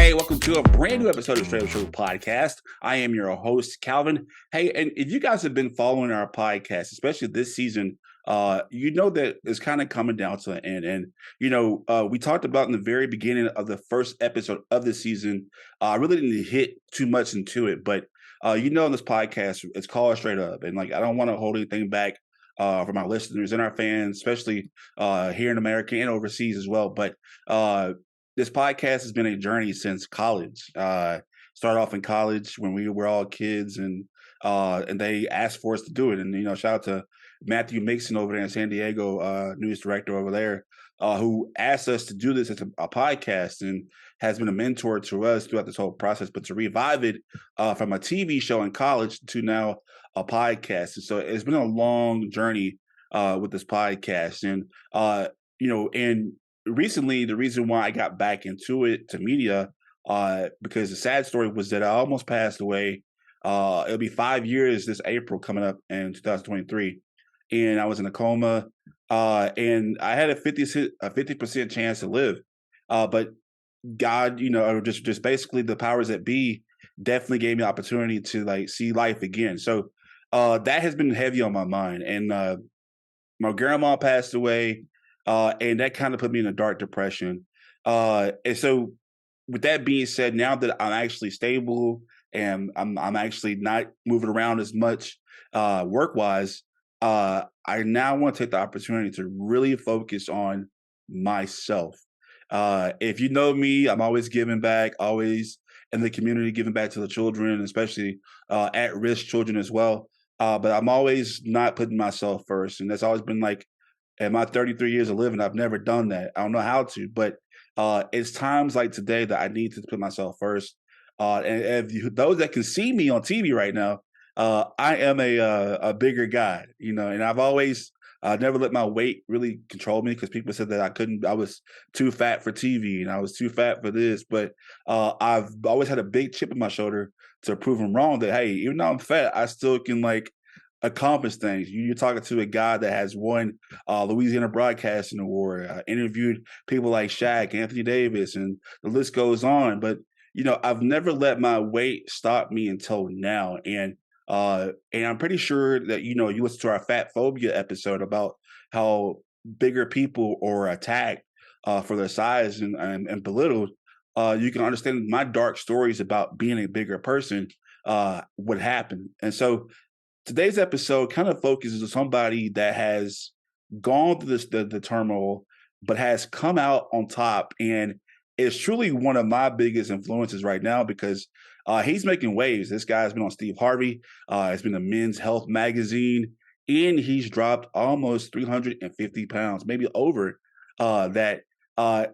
Hey, welcome to a brand new episode of Straight Up Show Podcast. I am your host, Calvin. Hey, and if you guys have been following our podcast, especially this season, you know that it's kind of coming down to the end. And, we talked about in the very beginning of the first episode of the season, I really didn't hit too much into it, but in this podcast, it's called Straight Up. And I don't want to hold anything back from our listeners and our fans, especially here in America and overseas as well. But this podcast has been a journey since college. Started off in college when we were all kids, and they asked for us to do it. And shout out to Matthew Mixon over there in San Diego, news director over there, who asked us to do this as a podcast and has been a mentor to us throughout this whole process. But to revive it from a TV show in college to now a podcast, and so it's been a long journey with this podcast, and recently, the reason why I got back into it to media, because the sad story was that I almost passed away. It'll be 5 years this April coming up in 2023, and I was in a coma, and I had a 50% chance to live, but God, or just basically the powers that be, definitely gave me the opportunity to see life again. So that has been heavy on my mind, and my grandma passed away. And that kind of put me in a dark depression. And so with that being said, now that I'm actually stable and I'm actually not moving around as much work-wise, I now want to take the opportunity to really focus on myself. If you know me, I'm always giving back, always in the community, giving back to the children, especially at-risk children as well. But I'm always not putting myself first. And that's always been in my 33 years of living, I've never done that. I don't know how to, but it's times like today that I need to put myself first. And those that can see me on TV right now, I am a bigger guy, and I've always never let my weight really control me because people said that I was too fat for TV and I was too fat for this. But I've always had a big chip on my shoulder to prove them wrong that, hey, even though I'm fat, I still can accomplish things. You're talking to a guy that has won Louisiana Broadcasting Award, interviewed people like Shaq, Anthony Davis, and the list goes on. But I've never let my weight stop me until now, and I'm pretty sure that you listen to our fat phobia episode about how bigger people are attacked for their size and belittled. You can understand my dark stories about being a bigger person, what happened, and so today's episode kind of focuses on somebody that has gone through the turmoil, but has come out on top, and is truly one of my biggest influences right now because he's making waves. This guy's been on Steve Harvey. It's been a Men's Health magazine, and he's dropped almost 350 pounds, maybe over that.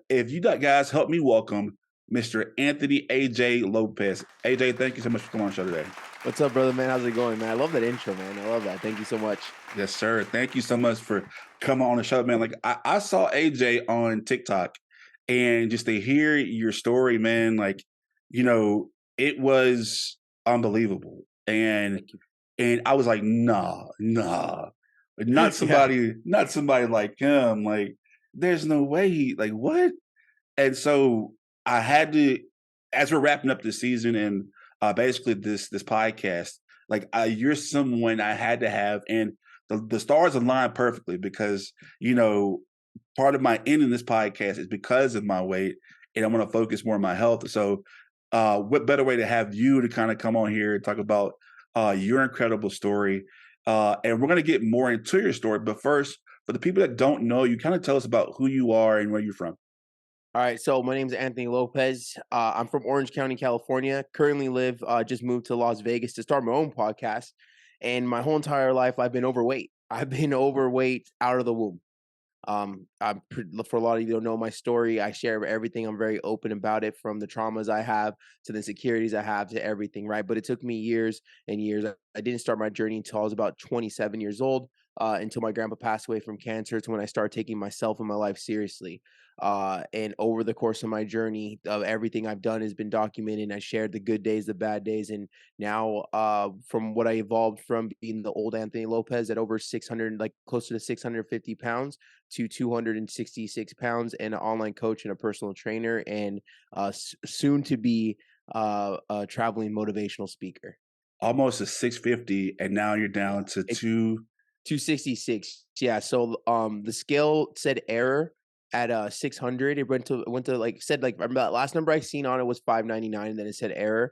If you guys help me welcome Mr. Anthony AJ Lopez. AJ, thank you so much for coming on the show today. What's up, brother, man? How's it going, man? I love that intro, man. I love that. Thank you so much. Yes, sir. Thank you so much for coming on the show, man. I saw AJ on TikTok, and just to hear your story, man, it was unbelievable. And I was like, nah, not somebody, not somebody like him. There's no way. What? And so I had to, as we're wrapping up this season and basically this podcast, you're someone I had to have, and the stars aligned perfectly because part of my end in this podcast is because of my weight, and I want to focus more on my health. So what better way to have you to kind of come on here and talk about your incredible story, and we're going to get more into your story, but first, for the people that don't know you, kind of tell us about who you are and where you're from. All right, so my name is Anthony Lopez. I'm from Orange County, California. Currently just moved to Las Vegas to start my own podcast. And my whole entire life, I've been overweight. I've been overweight out of the womb. For a lot of you who don't know my story, I share everything. I'm very open about it, from the traumas I have to the insecurities I have to everything, right? But it took me years and years. I didn't start my journey until I was about 27 years old. until my grandpa passed away from cancer. It's when I started taking myself and my life seriously. And over the course of my journey, of everything I've done has been documented. I shared the good days, the bad days, and now, from what I evolved from being the old Anthony Lopez at over 600, like closer to 650 pounds, to 266 pounds, and an online coach and a personal trainer, and soon to be a traveling motivational speaker. Almost a 650, and now you're Yeah, down to it's two. 266. Yeah, so the scale said error at 600. It went to like said like remember that last number I seen on it was 599, and then it said error.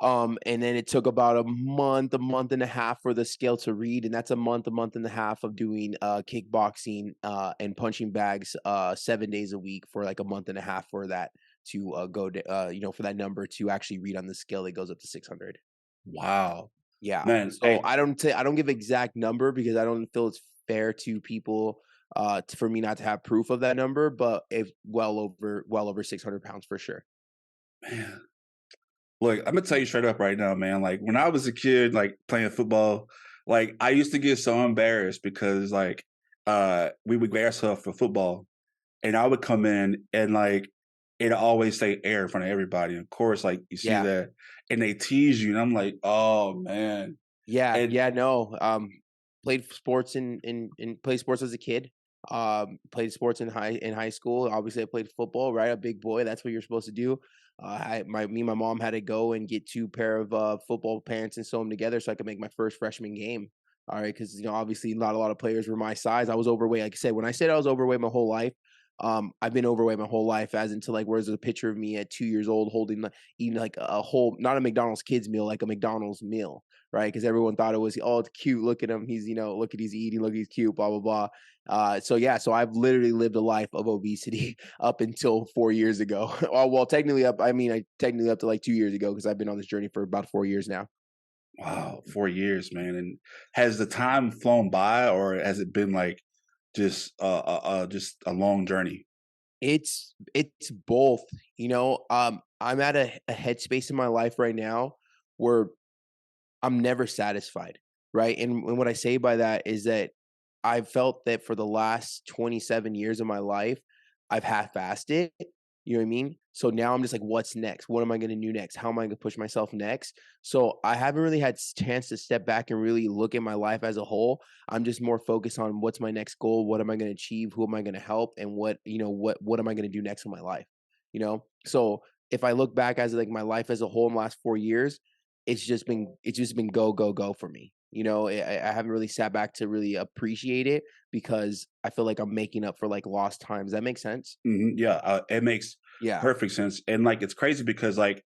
And then it took about a month and a half for the scale to read, and that's a month and a half of doing kickboxing and punching bags 7 days a week for like a month and a half for that to go to for that number to actually read on the scale that goes up to 600. Wow, Yeah. man. So I don't give exact number because I don't feel it's fair to people for me not to have proof of that number, but if well over 600 pounds for sure. Man, look, I'm gonna tell you straight up right now, man. Like when I was a kid, like playing football, like I used to get so embarrassed because like we would wear ourselves for football, and I would come in and like it always say air in front of everybody. And of course, like you see Yeah. that, and they tease you, and I'm like, oh man. Yeah, And yeah, no. Played sports in played sports as a kid. Played sports in high school. Obviously, I played football. Right, a big boy. That's what you're supposed to do. Me and my mom had to go and get two pair of football pants and sew them together so I could make my first freshman game. All right, because obviously not a lot of players were my size. I was overweight. Like I said, when I said I was overweight my whole life, I've been overweight my whole life. As into like, where's a picture of me at 2 years old holding eating like a whole, not a McDonald's kids meal, like a McDonald's meal, right? Because everyone thought it was, oh, it's cute. Look at him. He's, look at he's eating. Look, he's cute. Blah blah blah. So yeah, so I've literally lived a life of obesity up until 4 years ago. Well, technically up. I mean, I technically up to like 2 years ago because I've been on this journey for about 4 years now. wow, 4 years, man. And has the time flown by, or has it been like just a long journey? It's both. I'm at a headspace in my life right now where I'm never satisfied, right? And what I say by that is that I've felt that for the last 27 years of my life, I've half-assed it. You know what I mean? So now I'm just like, what's next? What am I going to do next? How am I going to push myself next? So I haven't really had chance to step back and really look at my life as a whole. I'm just more focused on what's my next goal, what am I going to achieve, who am I going to help, and what am I going to do next in my life? So if I look back as like my life as a whole in the last 4 years, it's just been go go go for me. I haven't really sat back to really appreciate it because I feel like I'm making up for like lost time. Does that make sense? Yeah, it makes Yeah, perfect sense. And like it's crazy because like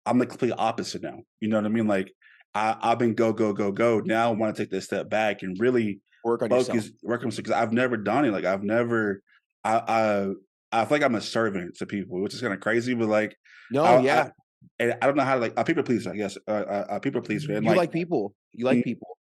I'm the complete opposite now. You know what I mean? Like I've been go go go go. Now I want to take this step back and really work on yourself. focus, work on because I've never done it. Like I've never. I I feel like I'm a servant to people, which is kind of crazy. But like No, I yeah, and I don't know how to like a people pleaser. I guess a people pleaser and you like like people. You like mm, people.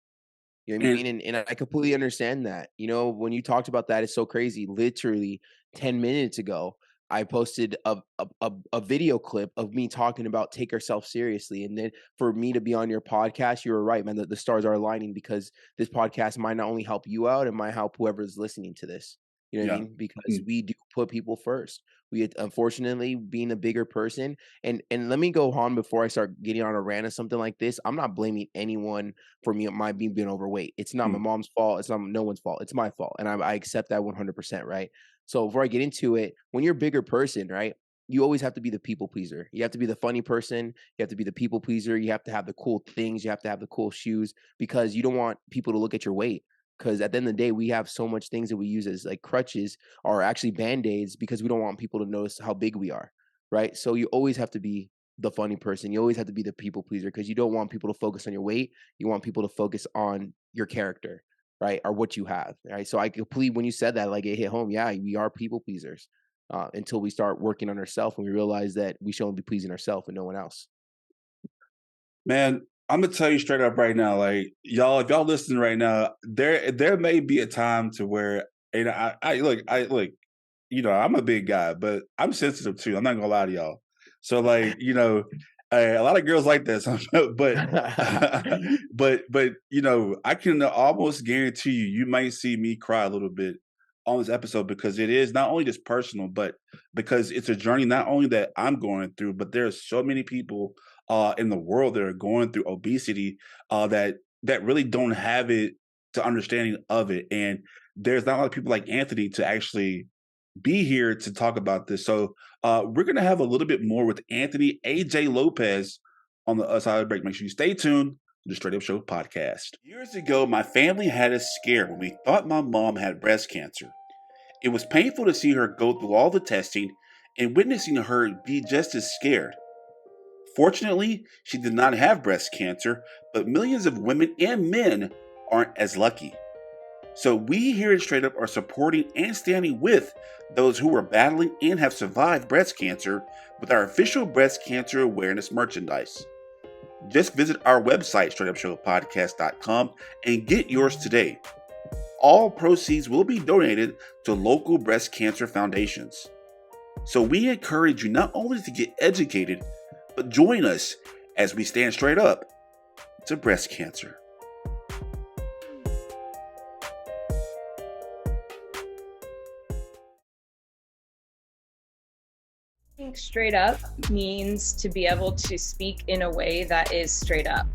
You know what I and mean? And I completely understand that. When you talked about that, it's so crazy. Literally 10 minutes ago, I posted a video clip of me talking about take ourselves seriously. And then for me to be on your podcast, you were right, man. The stars are aligning because this podcast might not only help you out, it might help whoever is listening to this. You know what I yeah. mean? Because Mm, we do put people first. We unfortunately being a bigger person, and let me go on before I start getting on a rant or something like this. I'm not blaming anyone for me being overweight. It's not my mm, mom's fault. It's not no one's fault. It's my fault, and I accept that 100%. Right. So before I get into it, when you're a bigger person, right, you always have to be the people pleaser. You have to be the funny person. You have to be the people pleaser. You have to have the cool things. You have to have the cool shoes because you don't want people to look at your weight. Because at the end of the day, we have so much things that we use as like crutches or actually band-aids because we don't want people to notice how big we are. Right. So you always have to be the funny person. You always have to be the people pleaser because you don't want people to focus on your weight. You want people to focus on your character, right? Or what you have, right? So I completely, when you said that, like it hit home. Yeah, we are people pleasers until we start working on ourselves and we realize that we should only be pleasing ourselves and no one else. man, I'm gonna tell you straight up right now, like y'all, if y'all listening right now, there may be a time to where and I look, I'm a big guy, but I'm sensitive too. I'm not gonna lie to y'all. So like, A lot of girls like that, but but I can almost guarantee you might see me cry a little bit on this episode because it is not only just personal, but because it's a journey not only that I'm going through, but there's so many people in the world that are going through obesity that really don't have it to understanding of it, and there's not a lot of people like Anthony to actually be here to talk about this. So we're going to have a little bit more with Anthony AJ Lopez on the other side of the break. Make sure you stay tuned to the Straight Up Show podcast. Years ago, my family had us scared when we thought my mom had breast cancer. It was painful to see her go through all the testing and witnessing her be just as scared. Fortunately, she did not have breast cancer, but millions of women and men aren't as lucky. So we here at Straight Up are supporting and standing with those who are battling and have survived breast cancer with our official breast cancer awareness merchandise. Just visit our website, straightupshowpodcast.com, and get yours today. All proceeds will be donated to local breast cancer foundations. So we encourage you not only to get educated, but join us as we stand straight up to breast cancer. I think straight up means to be able to speak in a way that is straight up,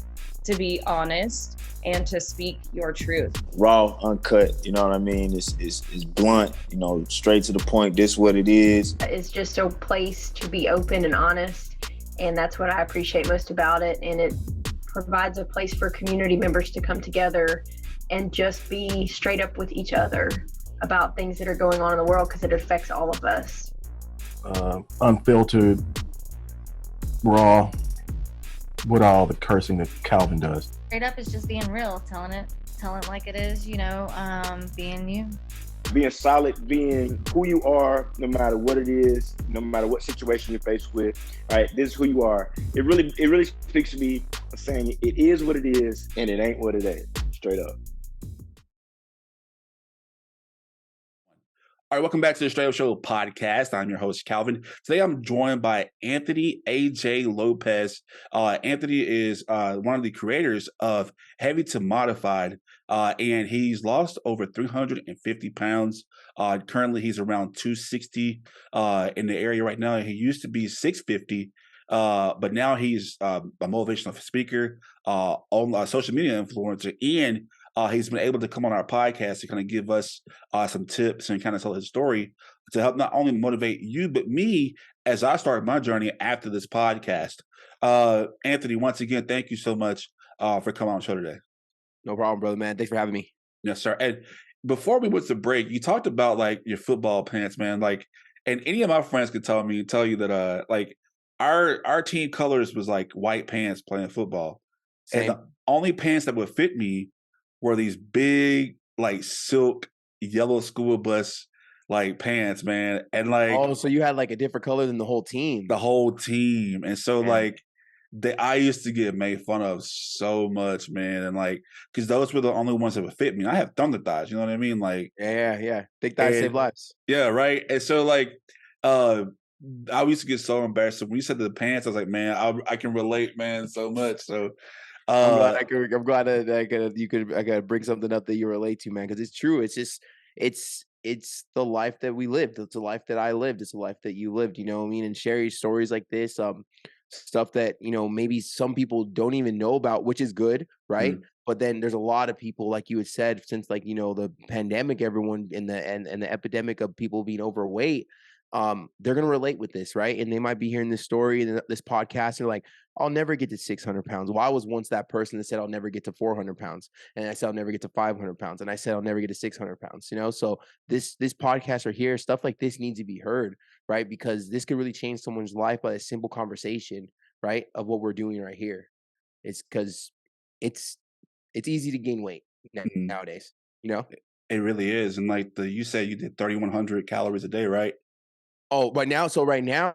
to be honest and to speak your truth. Raw, uncut, you know what I mean? It's blunt, straight to the point. This what it is. It's just a place to be open and honest, and that's what I appreciate most about it. And it provides a place for community members to come together and just be straight up with each other about things that are going on in the world, because it affects all of us. Unfiltered, raw, with all the cursing that Calvin does. Straight up is just being real, telling it like it is, being you. Being solid, being who you are, no matter what it is, no matter what situation you're faced with. All right, this is who you are. It really speaks to me, saying it is what it is and it ain't what it ain't. Straight up. All right, welcome back to the Straight Up Show podcast. I'm your host, Calvin. Today I'm joined by Anthony AJ Lopez. Anthony is one of the creators of Heavy to Modified, and he's lost over 350 pounds. Currently, he's around 260 in the area right now. He used to be 650, but now he's a motivational speaker, on social media influencer, and he's been able to come on our podcast to kind of give us some tips and kind of tell his story to help not only motivate you, but me as I start my journey after this podcast. Anthony, once again, thank you so much for coming on the show today. No problem, brother, man. Thanks for having me. Yes, sir. And before we went to break, you talked about like your football pants, man. Like, and any of my friends could tell you that like our team colors was like white pants playing football. Same. And the only pants that would fit me were these big, like silk yellow school bus like pants, man. And like, oh, so you had like a different color than the whole team. the whole team. And so Man. like I used to get made fun of so much, man. And like, because those were the only ones that would fit me. I have thunder thighs, you know what I mean? Like, Yeah. Big thighs save lives. yeah, right. And so like I used to get so embarrassed. So when you said the pants, I was like, man, I can relate, man, so much. So I'm glad that I could bring something up that you relate to, man, because it's true. It's just it's the life that we lived. It's a life that I lived. It's a life that you lived. You know what I mean? And share stories like this, stuff that maybe some people don't even know about, which is good, right? But then there's a lot of people, like you had said, since like the pandemic, everyone and the epidemic of people being overweight. They're gonna relate with this, right? And they might be hearing this story and this podcast and like, I'll never get to 600 pounds. Well, I was once that person that said I'll never get to 400 pounds, and I said I'll never get to 500 pounds, and I said I'll never get to 600 pounds. So this podcast are here. Stuff like this needs to be heard, right? Because this could really change someone's life by a simple conversation, right? Of what we're doing right here. It's because it's easy to gain weight nowadays. It really is. And like you said, you did 3,100 calories a day, right? Oh, right now. So right now,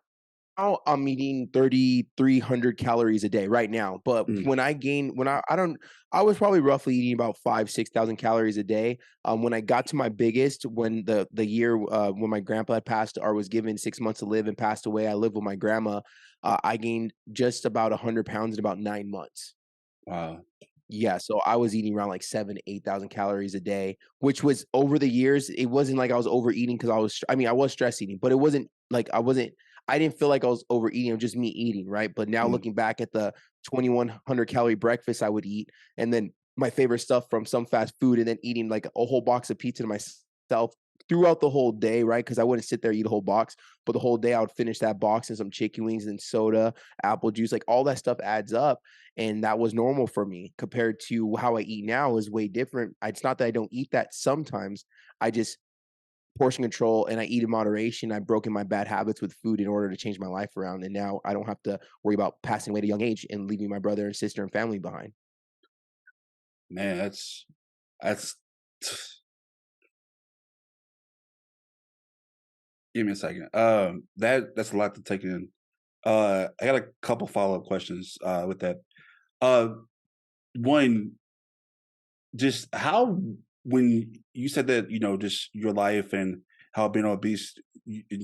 I'm eating 3,300 calories a day right now. But Mm. when I was probably roughly eating about 6,000 calories a day. When I got to my biggest, when the year when my grandpa had passed or was given 6 months to live and passed away, I lived with my grandma. I gained just about 100 pounds in about 9 months. Wow. Yeah, so I was eating around like 7,000 to 8,000 calories a day, which was over the years. It wasn't like I was overeating because I was stress eating, but it wasn't like I didn't feel like I was overeating. It was just me eating, right? But now Mm. looking back at the 2,100 calorie breakfast I would eat, and then my favorite stuff from some fast food, and then eating like a whole box of pizza to myself throughout the whole day, right? Because I wouldn't sit there eat a whole box, but the whole day I would finish that box and some chicken wings and soda, apple juice, like all that stuff adds up. And that was normal for me compared to how I eat now is way different. It's not that I don't eat that sometimes. I just portion control and I eat in moderation. I've broken my bad habits with food in order to change my life around. And now I don't have to worry about passing away at a young age and leaving my brother and sister and family behind. Man, that's give me a second. That's a lot to take in. I got a couple follow-up questions with that. Uh one, just how, when you said that, just your life and how being obese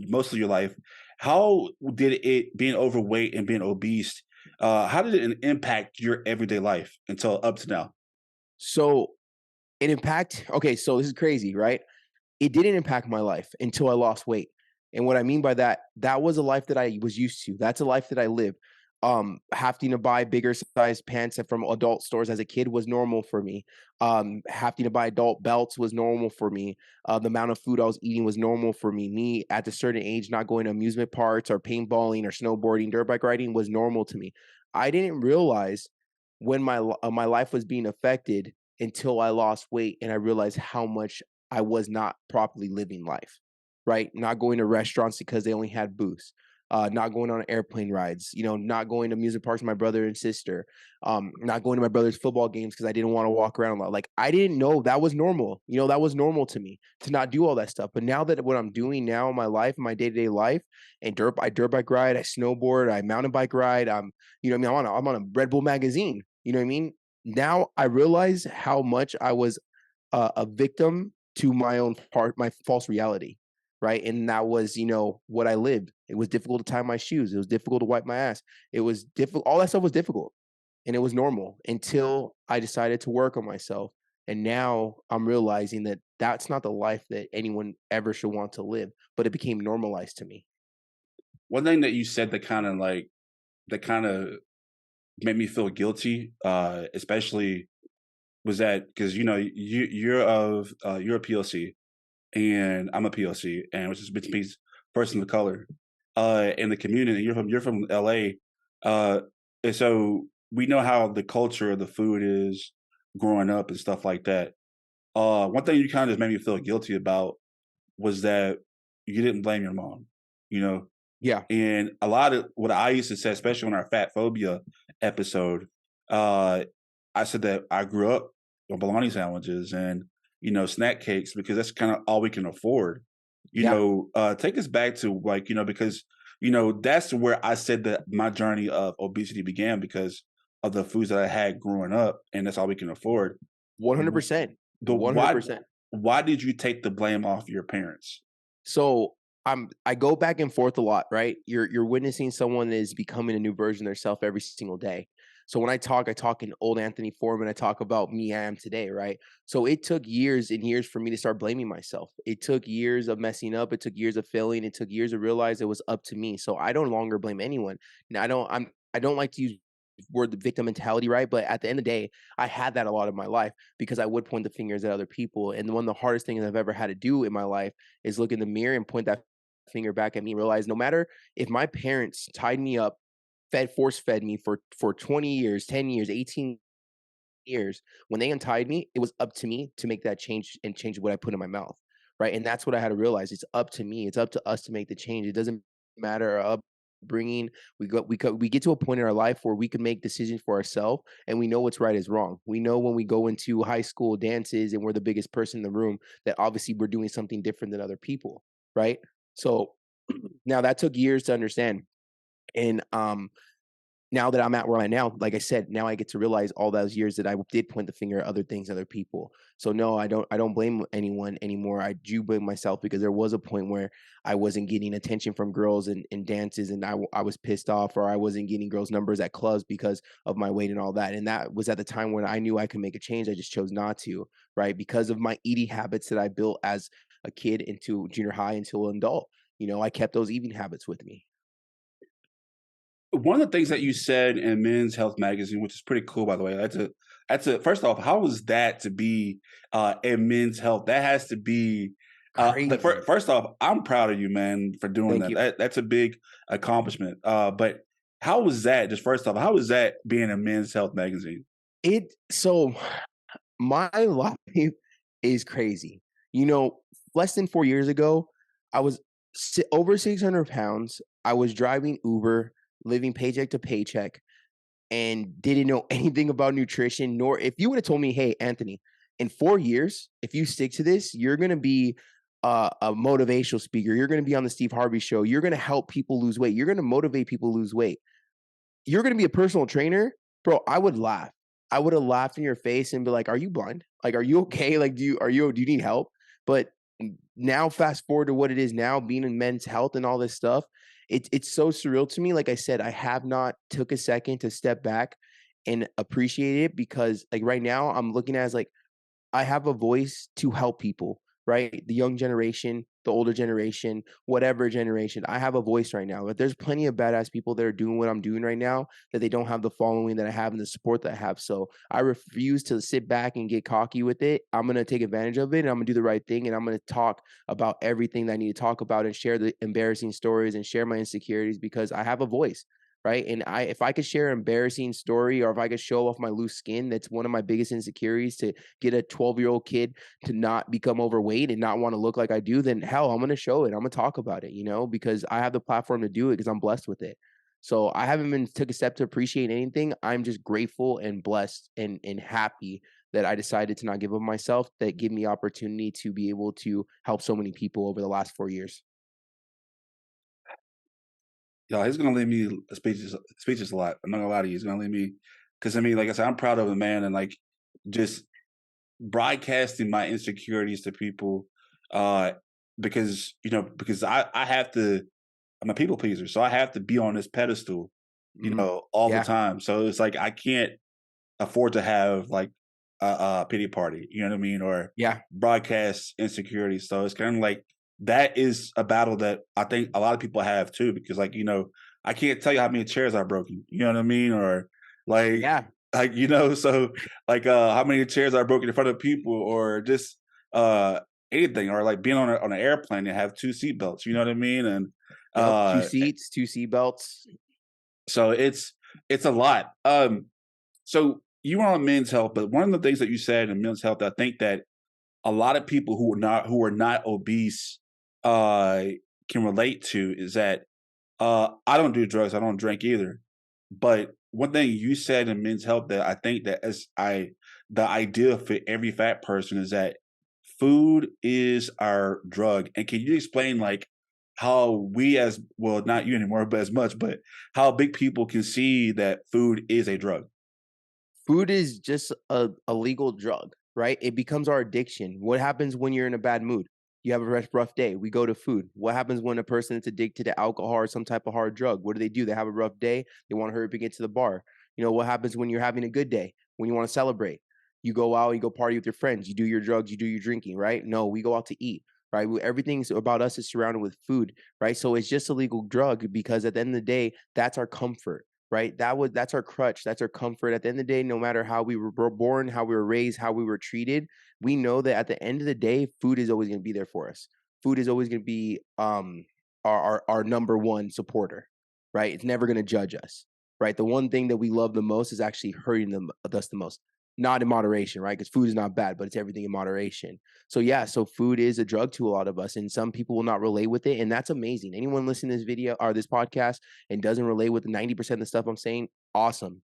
most of your life, how did it, being overweight and being obese, how did it impact your everyday life until up to now? So it impact, okay, so this is crazy, right? It didn't impact my life until I lost weight. And what I mean by that, that was a life that I was used to. That's a life that I lived. Having to buy bigger size pants from adult stores as a kid was normal for me. Having to buy adult belts was normal for me. The amount of food I was eating was normal for me. Me at a certain age, not going to amusement parks or paintballing or snowboarding, dirt bike riding was normal to me. I didn't realize when my life was being affected until I lost weight and I realized how much I was not properly living life, right? Not going to restaurants because they only had booths, not going on airplane rides, not going to music parks with my brother and sister, not going to my brother's football games because I didn't want to walk around a lot. Like I didn't know that was normal. That was normal to me to not do all that stuff. But now that what I'm doing now in my life, my day-to-day life, and I dirt bike ride, I snowboard, I mountain bike ride, I'm on a Red Bull magazine. You know what I mean? Now I realize how much I was a victim to my own part, my false reality, right? And that was, what I lived. It was difficult to tie my shoes. It was difficult to wipe my ass. It was difficult. All that stuff was difficult, and it was normal until I decided to work on myself. And now I'm realizing that that's not the life that anyone ever should want to live, but it became normalized to me. One thing that you said that kind of made me feel guilty, especially was that because you're a POC and I'm a POC, and which is which means person of color in the community. You're from LA, and so we know how the culture of the food is growing up and stuff like that. One thing you kind of just made me feel guilty about was that you didn't blame your mom, you know, Yeah. and a lot of what I used to say, especially on our fat phobia episode, uh, I said that I grew up on bologna sandwiches and snack cakes because that's kind of all we can afford. Yeah. Take us back to because that's where I said that my journey of obesity began because of the foods that I had growing up, and that's all we can afford. 100%. The why 100%. why did you take the blame off your parents? So I go back and forth a lot, right? You're witnessing someone that is becoming a new version of themselves every single day. So when I talk in old Anthony form and I talk about me I am today, right? So it took years and years for me to start blaming myself. It took years of messing up, it took years of failing, it took years to realize it was up to me. So I don't longer blame anyone. Now I don't like to use word the victim mentality, right? But at the end of the day, I had that a lot of my life because I would point the fingers at other people. And one of the hardest things I've ever had to do in my life is look in the mirror and point that finger back at me and realize no matter if my parents tied me up, force fed me for 20 years, 10 years, 18 years, when they untied me, it was up to me to make that change and change what I put in my mouth. Right. And that's what I had to realize. It's up to me. It's up to us to make the change. It doesn't matter our upbringing. We get to a point in our life where we can make decisions for ourselves and we know what's right is wrong. We know when we go into high school dances and we're the biggest person in the room that obviously we're doing something different than other people. Right. So now that took years to understand. And now that I'm at where I'm at now, like I said, now I get to realize all those years that I did point the finger at other things, other people. So no, I don't blame anyone anymore. I do blame myself, because there was a point where I wasn't getting attention from girls in dances, and I was pissed off, or I wasn't getting girls' numbers at clubs because of my weight and all that. And that was at the time when I knew I could make a change. I just chose not to, right? Because of my eating habits that I built as a kid into junior high until an adult. I kept those eating habits with me. One of the things that you said in Men's Health magazine, which is pretty cool, by the way. That's a first off, how was that to be in Men's Health? That has to be Crazy. first off, I'm proud of you, man, for doing Thank that. you. That's a big accomplishment. But how was that? Just first off, how was that being in Men's Health magazine? So my life is crazy. Less than 4 years ago, I was over 600 pounds. I was driving Uber, living paycheck to paycheck, and didn't know anything about nutrition. Nor, if you would have told me, hey, Anthony, in 4 years, if you stick to this, you're going to be a motivational speaker. You're going to be on the Steve Harvey show. You're going to help people lose weight. You're going to motivate people to lose weight. You're going to be a personal trainer, bro. I would laugh. I would have laughed in your face and be like, are you blind? Like, are you okay? Like, do you need help? But now fast forward to what it is now, being in Men's Health and all this stuff. It's so surreal to me. Like I said, I have not took a second to step back and appreciate it, because like right now I'm looking at it as like, I have a voice to help people, right? The young generation, the older generation, whatever generation. I have a voice right now. But there's plenty of badass people that are doing what I'm doing right now, that they don't have the following that I have and the support that I have. So I refuse to sit back and get cocky with it. I'm going to take advantage of it, and I'm going to do the right thing. And I'm going to talk about everything that I need to talk about, and share the embarrassing stories and share my insecurities, because I have a voice. Right. And if I could share an embarrassing story, or if I could show off my loose skin, that's one of my biggest insecurities, to get a 12-year-old kid to not become overweight and not want to look like I do, then hell, I'm going to show it. I'm going to talk about it, because I have the platform to do it, because I'm blessed with it. So I haven't been took a step to appreciate anything. I'm just grateful and blessed and happy that I decided to not give up myself, that give me opportunity to be able to help so many people over the last 4 years. Y'all, he's gonna leave me speechless a lot. I'm not gonna lie to you. He's gonna leave me, because I mean, like I said, I'm proud of the man, and like just broadcasting my insecurities to people, because I have to. I'm a people pleaser, so I have to be on this pedestal, all the Yeah. time. So it's like I can't afford to have like a pity party, you know what I mean, or Yeah. broadcast insecurity. So it's kind of like that is a battle that I think a lot of people have too, because like I can't tell you how many chairs I've broken, you know what I mean, or like Yeah. like so like how many chairs I've broken in front of people, or just anything, or like being on an airplane and have two seatbelts, you know what I mean, and Yep. 2 seats, 2 seatbelts. so it's a lot. So you were on Men's Health, but one of the things that you said in Men's Health, I think that a lot of people who are not obese can relate to, is that I don't do drugs, I don't drink either. But one thing you said in Men's Health that I think that the idea for every fat person is that food is our drug. And can you explain like how we, as well, not you anymore, but as much, but how big people can see that food is a drug? Food is just a legal drug, right? It becomes our addiction. What happens when you're in a bad mood? You have a rough day. We go to food. What happens when a person is addicted to alcohol or some type of hard drug? What do? They have a rough day. They want to hurry up and get to the bar. What happens when you're having a good day? When you want to celebrate, you go out, you go party with your friends. You do your drugs, you do your drinking, right? No, we go out to eat, right? Everything's about us is surrounded with food, right? So it's just a legal drug, because at the end of the day, that's our comfort, right? That's our crutch. That's our comfort. At the end of the day, no matter how we were born, how we were raised, how we were treated, we know that at the end of the day, food is always going to be there for us. Food is always going to be our number one supporter, right? It's never going to judge us, right? The one thing that we love the most is actually hurting us the most. Not in moderation, right? Because food is not bad, but it's everything in moderation. So yeah, so food is a drug to a lot of us, and some people will not relate with it, and that's amazing. Anyone listening to this video or this podcast and doesn't relate with 90% of the stuff I'm saying, awesome.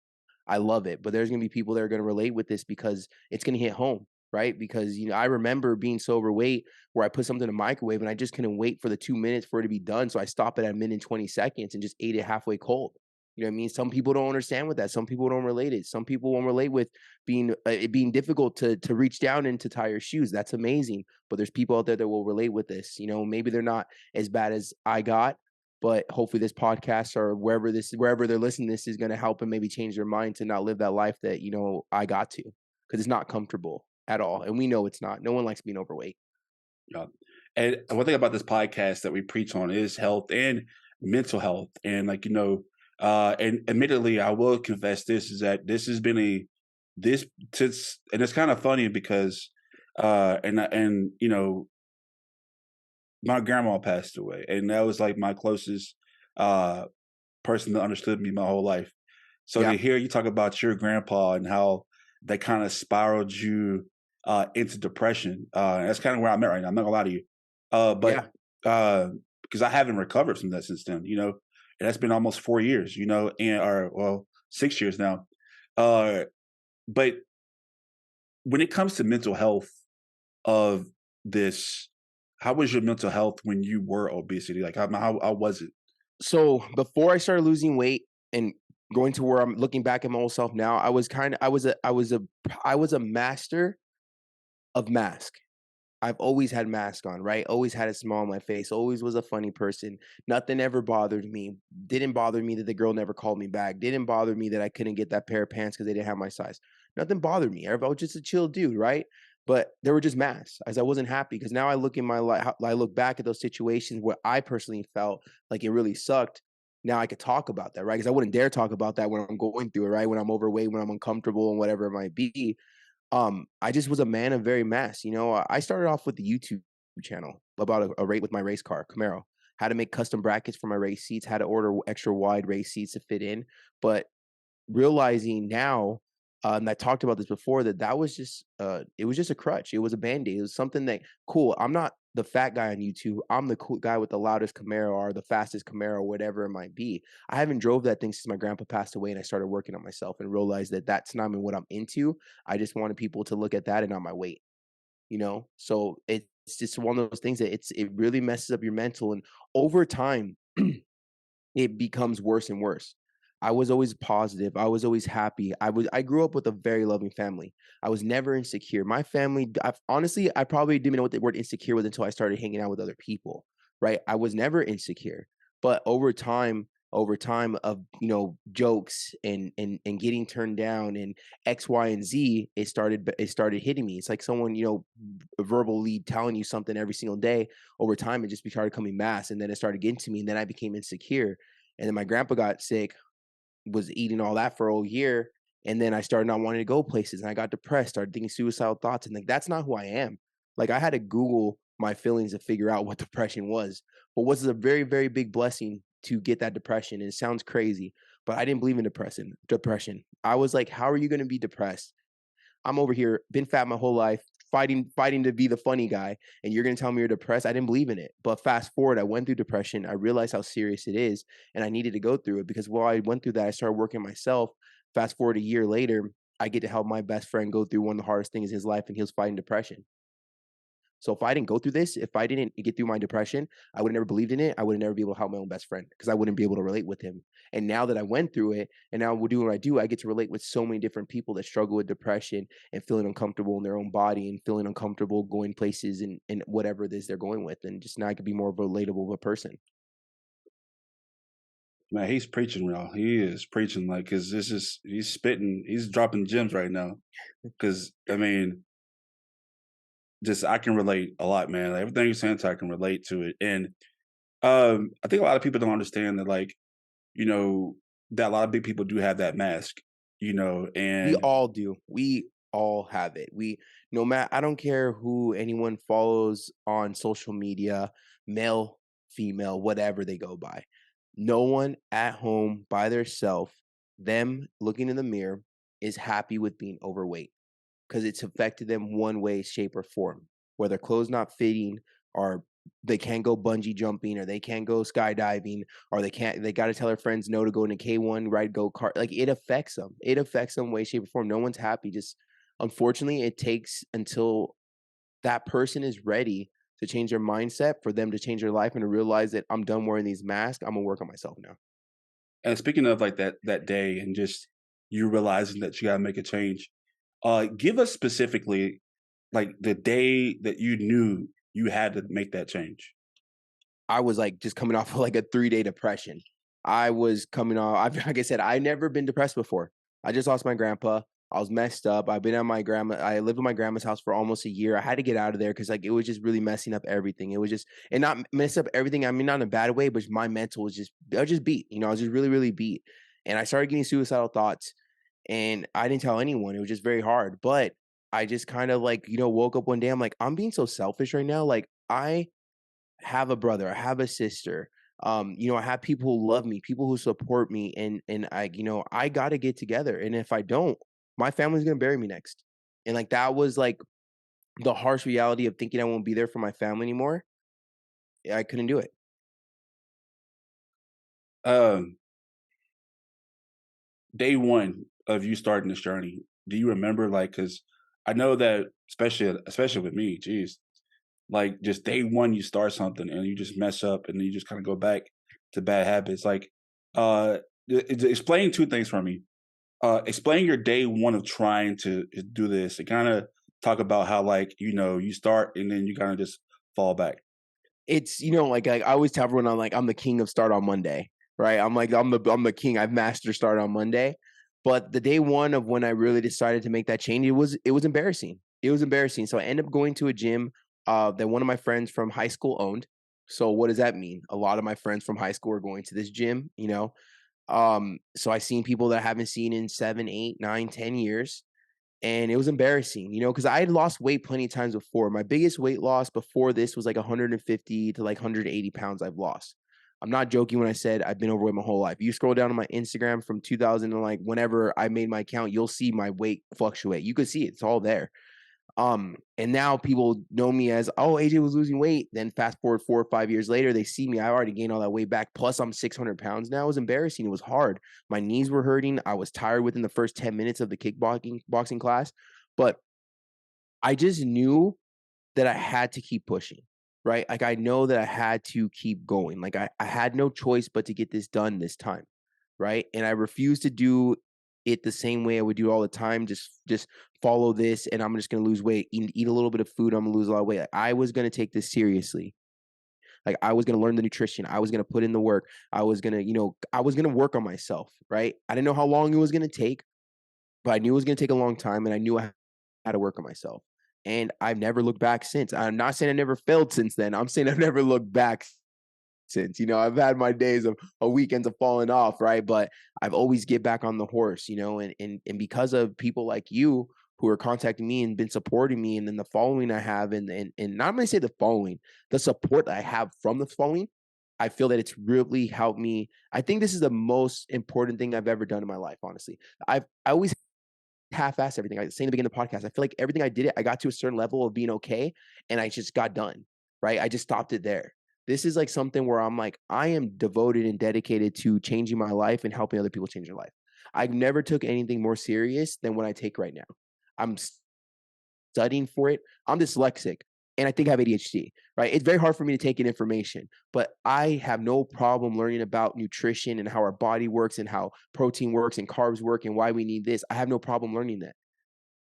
I love it. But there's gonna be people that are gonna relate with this, because it's gonna hit home. right? Because, you know, I remember being so overweight where I put something in the microwave and I just couldn't wait for the 2 minutes for it to be done. So I stopped it at a minute and 20 seconds and just ate it halfway cold. You know what I mean? Some people don't understand with that. Some people don't relate it. Some people won't relate with it being difficult to reach down and to tie your shoes. That's amazing. But there's people out there that will relate with this. You know, maybe they're not as bad as I got, but hopefully this podcast or wherever they're listening, this is going to help them maybe change their mind to not live that life that, you know, I got to, because it's not comfortable at all. And we know it's not. No one likes being overweight. Yeah. And one thing about this podcast that we preach on is health and mental health. And like, and admittedly, I will confess this is that this has been and it's kind of funny because, my grandma passed away, and that was like my closest person that understood me my whole life. So Yeah. to hear you talk about your grandpa and how that kind of spiraled you into depression, that's kind of where I'm at right now. I'm not gonna lie to you, but because I haven't recovered from that since then, and that's been almost 4 years, or 6 years now. But when it comes to mental health of this, how was your mental health when you were obesity? Like how was it? So before I started losing weight and going to where I'm looking back at my old self now, I was a master of mask. I've always had mask on, right? Always had a smile on my face. Always was a funny person. Nothing ever bothered me. Didn't bother me that the girl never called me back. Didn't bother me that I couldn't get that pair of pants because they didn't have my size. Nothing bothered me. I was just a chill dude, right? But there were just masks, as I wasn't happy, because now I look in my life, I look back at those situations where I personally felt like it really sucked. Now I could talk about that, right? Because I wouldn't dare talk about that when I'm going through it, right? When I'm overweight, when I'm uncomfortable, and whatever it might be. I just was a man of very mass. You know, I started off with the YouTube channel about a rate with my race car, Camaro. How to make custom brackets for my race seats, how to order extra wide race seats to fit in. But realizing now, and I talked about this before, that was just it was just a crutch. It was a band-aid. It was something that cool. I'm not the fat guy on YouTube. I'm the cool guy with the loudest Camaro or the fastest Camaro, whatever it might be. I haven't drove that thing since my grandpa passed away, and I started working on myself and realized that that's not even what I'm into. I just wanted people to look at that and not my weight, you know? So it's just one of those things that it really messes up your mental, and over time it becomes worse and worse. I was always positive. I was always happy. I grew up with a very loving family. I was never insecure. My family, honestly, I probably didn't know what the word insecure was until I started hanging out with other people, right? I was never insecure. But over time of, jokes and getting turned down and X, Y, and Z, it started hitting me. It's like someone, verbally telling you something every single day. Over time, it just started coming mass, and then it started getting to me, and then I became insecure. And then my grandpa got sick, was eating all that for a whole year. And then I started not wanting to go places, and I got depressed, started thinking suicidal thoughts. And like, that's not who I am. Like, I had to Google my feelings to figure out what depression was. But was a very, very big blessing to get that depression. And it sounds crazy, but I didn't believe in depression. I was like, how are you going to be depressed? I'm over here, been fat my whole life, fighting to be the funny guy, and you're gonna tell me you're depressed? I didn't believe in it. But fast forward, I went through depression. I realized how serious it is, and I needed to go through it, because while I went through that, I started working myself. Fast forward a year later, I get to help my best friend go through one of the hardest things in his life, and he was fighting depression. So if I didn't go through this, if I didn't get through my depression, I would have never believed in it. I would have never be able to help my own best friend, because I wouldn't be able to relate with him. And now that I went through it, and now we're doing what I do, I get to relate with so many different people that struggle with depression and feeling uncomfortable in their own body and feeling uncomfortable going places and whatever it is they're going with. And just now I could be more of a relatable of a person. Man, he's preaching, y'all. He is preaching, like, cause he's spitting, he's dropping gems right now. Cause I mean, just I can relate a lot, man. Like, everything you're saying, I can relate to it. And I think a lot of people don't understand that, like, that a lot of big people do have that mask, We and all do. We all have it. No matter, I don't care who anyone follows on social media, male, female, whatever they go by. No one at home by themselves, them looking in the mirror, is happy with being overweight, because it's affected them one way, shape, or form. Whether clothes not fitting, or they can't go bungee jumping, or they can't go skydiving, or they got to tell their friends no to go in a K1 ride go kart. Like, it affects them. It affects them way, shape, or form. No one's happy just unfortunately, it takes until that person is ready to change their mindset for them to change their life and to realize that I'm done wearing these masks. I'm gonna work on myself now. And speaking of like that day and just you realizing that you gotta make a change, give us specifically like the day that you knew you had to make that change. I was like just coming off of like a 3-day depression. I was coming off, like I said, I never been depressed before. I just lost my grandpa. I was messed up. I've been at my grandma. I lived in my grandma's house for almost a year. I had to get out of there because like it was just really messing up everything. It was just and not mess up everything. I mean, not in a bad way, but my mental was just I was just beat. I was just really, really beat. And I started getting suicidal thoughts. And I didn't tell anyone. It was just very hard. But I just kind of like, woke up one day. I'm like, I'm being so selfish right now. Like I have a brother, I have a sister. I have people who love me, people who support me, and I gotta get together. And if I don't, my family's gonna bury me next. And like that was like the harsh reality of thinking I won't be there for my family anymore. I couldn't do it. Um, Day one of you starting this journey, do you remember like because I know that especially with me, geez, like just day one you start something and you just mess up and then you just kind of go back to bad habits. Like uh explain two things for me. Explain your day one of trying to do this and kind of talk about how like you start and then you kind of just fall back. It's like I always tell everyone I'm the king of start on Monday, right? I'm the king. I've mastered start on Monday. But the day one of when I really decided to make that change, it was embarrassing. It was embarrassing. So I ended up going to a gym that one of my friends from high school owned. So what does that mean? A lot of my friends from high school are going to this gym. So I seen people that I haven't seen in 7, 8, 9, 10 years. And it was embarrassing, because I had lost weight plenty of times before. My biggest weight loss before this was like 150 to like 180 pounds I've lost. I'm not joking when I said I've been overweight my whole life. You scroll down to my Instagram from 2000 and like whenever I made my account, you'll see my weight fluctuate. You can see it. It's all there. And now people know me as, oh, AJ was losing weight. Then fast forward 4 or 5 years later, they see me. I already gained all that weight back. Plus I'm 600 pounds now. It was embarrassing. It was hard. My knees were hurting. I was tired within the first 10 minutes of the boxing class, but I just knew that I had to keep pushing, right? Like I know that I had to keep going. Like I had no choice but to get this done this time. Right. And I refused to do it the same way I would do all the time. Just follow this and I'm just going to lose weight, eat a little bit of food. I'm gonna lose a lot of weight. Like, I was going to take this seriously. Like I was going to learn the nutrition. I was going to put in the work. I was going to, I was going to work on myself. Right. I didn't know how long it was going to take, but I knew it was going to take a long time and I knew I had to work on myself. And I've never looked back since. I'm not saying I never failed since then. I'm saying I've never looked back since. I've had my days of weekends of falling off, right? But I've always get back on the horse, and because of people like you who are contacting me and been supporting me, and then the following I have, and not going to say the following, the support that I have from the following, I feel that it's really helped me. I think this is the most important thing I've ever done in my life, honestly. I always half-ass everything. I say in the beginning of the podcast, I feel like everything I did, I got to a certain level of being okay, and I just got done, right? I just stopped it there. This is like something where I'm like, I am devoted and dedicated to changing my life and helping other people change their life. I've never took anything more serious than what I take right now. I'm studying for it. I'm dyslexic and I think I have ADHD, right? It's very hard for me to take in information, but I have no problem learning about nutrition and how our body works and how protein works and carbs work and why we need this. I have no problem learning that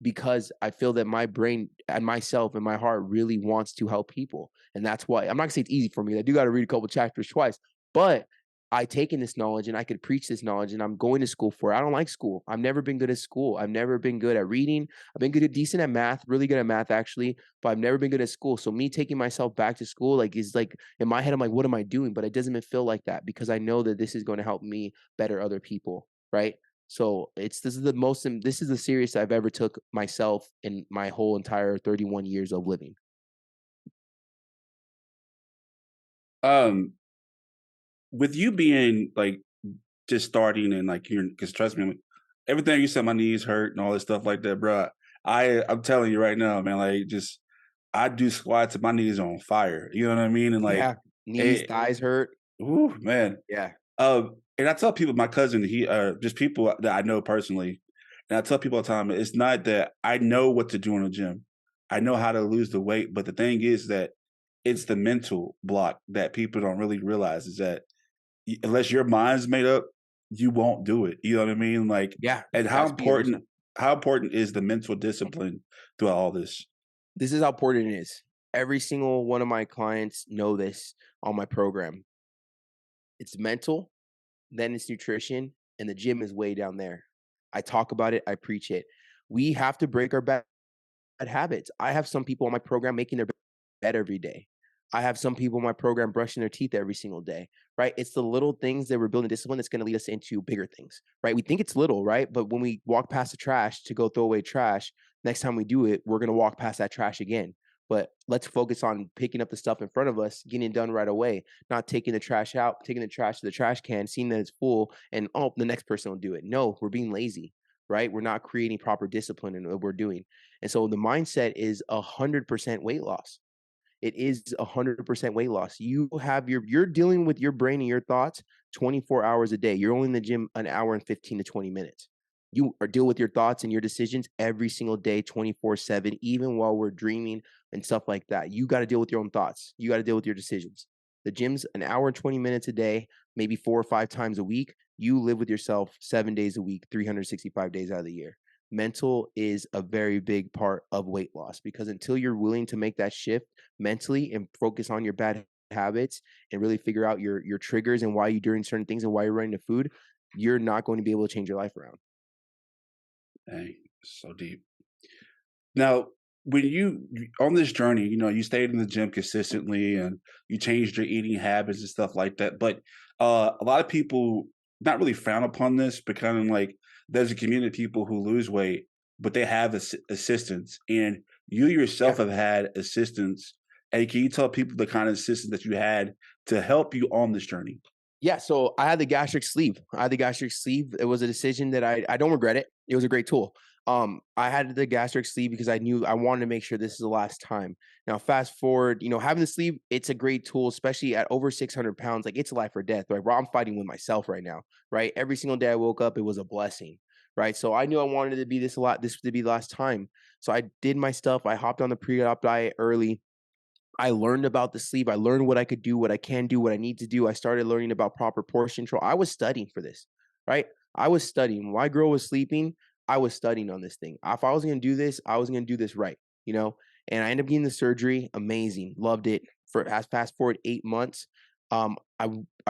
because I feel that my brain and myself and my heart really wants to help people. And that's why I'm not gonna say it's easy for me. I do got to read a couple chapters twice, but I taken this knowledge and I could preach this knowledge and I'm going to school for it. I don't like school. I've never been good at school. I've never been good at reading. I've been decent at math, really good at math actually, but I've never been good at school. So me taking myself back to school, like is like in my head, I'm like, what am I doing? But it doesn't even feel like that because I know that this is going to help me better other people. Right. So this is the serious I've ever took myself in my whole entire 31 years of living. Um, with you being like just starting and like you're because trust me, everything you said, my knees hurt and all this stuff like that, bro. I'm telling you right now, man. Like just I do squats and my knees are on fire. You know what I mean? And like, Yeah, knees, thighs hurt. ooh, man. Yeah. And I tell people, my cousin, he just people that I know personally, And I tell people all the time, it's not that I know what to do in the gym. I know how to lose the weight, but the thing is that it's the mental block that people don't really realize is that unless your mind's made up, you won't do it. You know what I mean? Like, Yeah, and that's being real. how important is the mental discipline throughout all this? This is how important it is. Every single one of my clients know this on my program. It's mental, then it's nutrition, and the gym is way down there. I talk about it, I preach it. We have to break our bad habits. I have some people on my program making their bed every day. I have some people in my program brushing their teeth every single day, right? It's the little things that we're building discipline that's going to lead us into bigger things, right? We think it's little, right? But when we walk past the trash to go throw away trash, next time we do it, we're going to walk past that trash again. But let's focus on picking up the stuff in front of us, getting it done right away, not taking the trash out, taking the trash to the trash can, seeing that it's full, and oh, the next person will do it. No, we're being lazy, right? We're not creating proper discipline in what we're doing. And so the mindset is 100% weight loss. It is 100% weight loss. You're dealing with your brain and your thoughts 24 hours a day. You're only in the gym an hour and 15 to 20 minutes. You are deal with your thoughts and your decisions every single day, 24/7, even while we're dreaming and stuff like that. You got to deal with your own thoughts. You got to deal with your decisions. The gym's an hour and 20 minutes a day, maybe 4 or 5 times a week. You live with yourself 7 days a week, 365 days out of the year. Mental is a very big part of weight loss because until you're willing to make that shift mentally and focus on your bad habits and really figure out your triggers and why you're doing certain things and why you're running to food, you're not going to be able to change your life around. Dang, so deep. Now, when you on this journey, you stayed in the gym consistently and you changed your eating habits and stuff like that. But a lot of people not really frown upon this, but kind of like there's a community of people who lose weight, but they have assistance, and you yourself have had assistance. And can you tell people the kind of assistance that you had to help you on this journey? Yeah, so I had the gastric sleeve. It was a decision that I don't regret it. It was a great tool. I had the gastric sleeve because I knew I wanted to make sure this is the last time. Now, fast forward, having the sleeve, it's a great tool, especially at over 600 pounds. Like it's life or death, right? I'm fighting with myself right now, right? Every single day I woke up, it was a blessing, right? So I knew I wanted to be this to be the last time. So I did my stuff. I hopped on the pre-op diet early. I learned about the sleeve. I learned what I could do, what I can do, what I need to do. I started learning about proper portion control. I was studying for this, right? I was studying. While my girl was sleeping, I was studying on this thing. If I was going to do this, I was going to do this right, And I ended up getting the surgery. Amazing. Loved it. For fast forward 8 months, I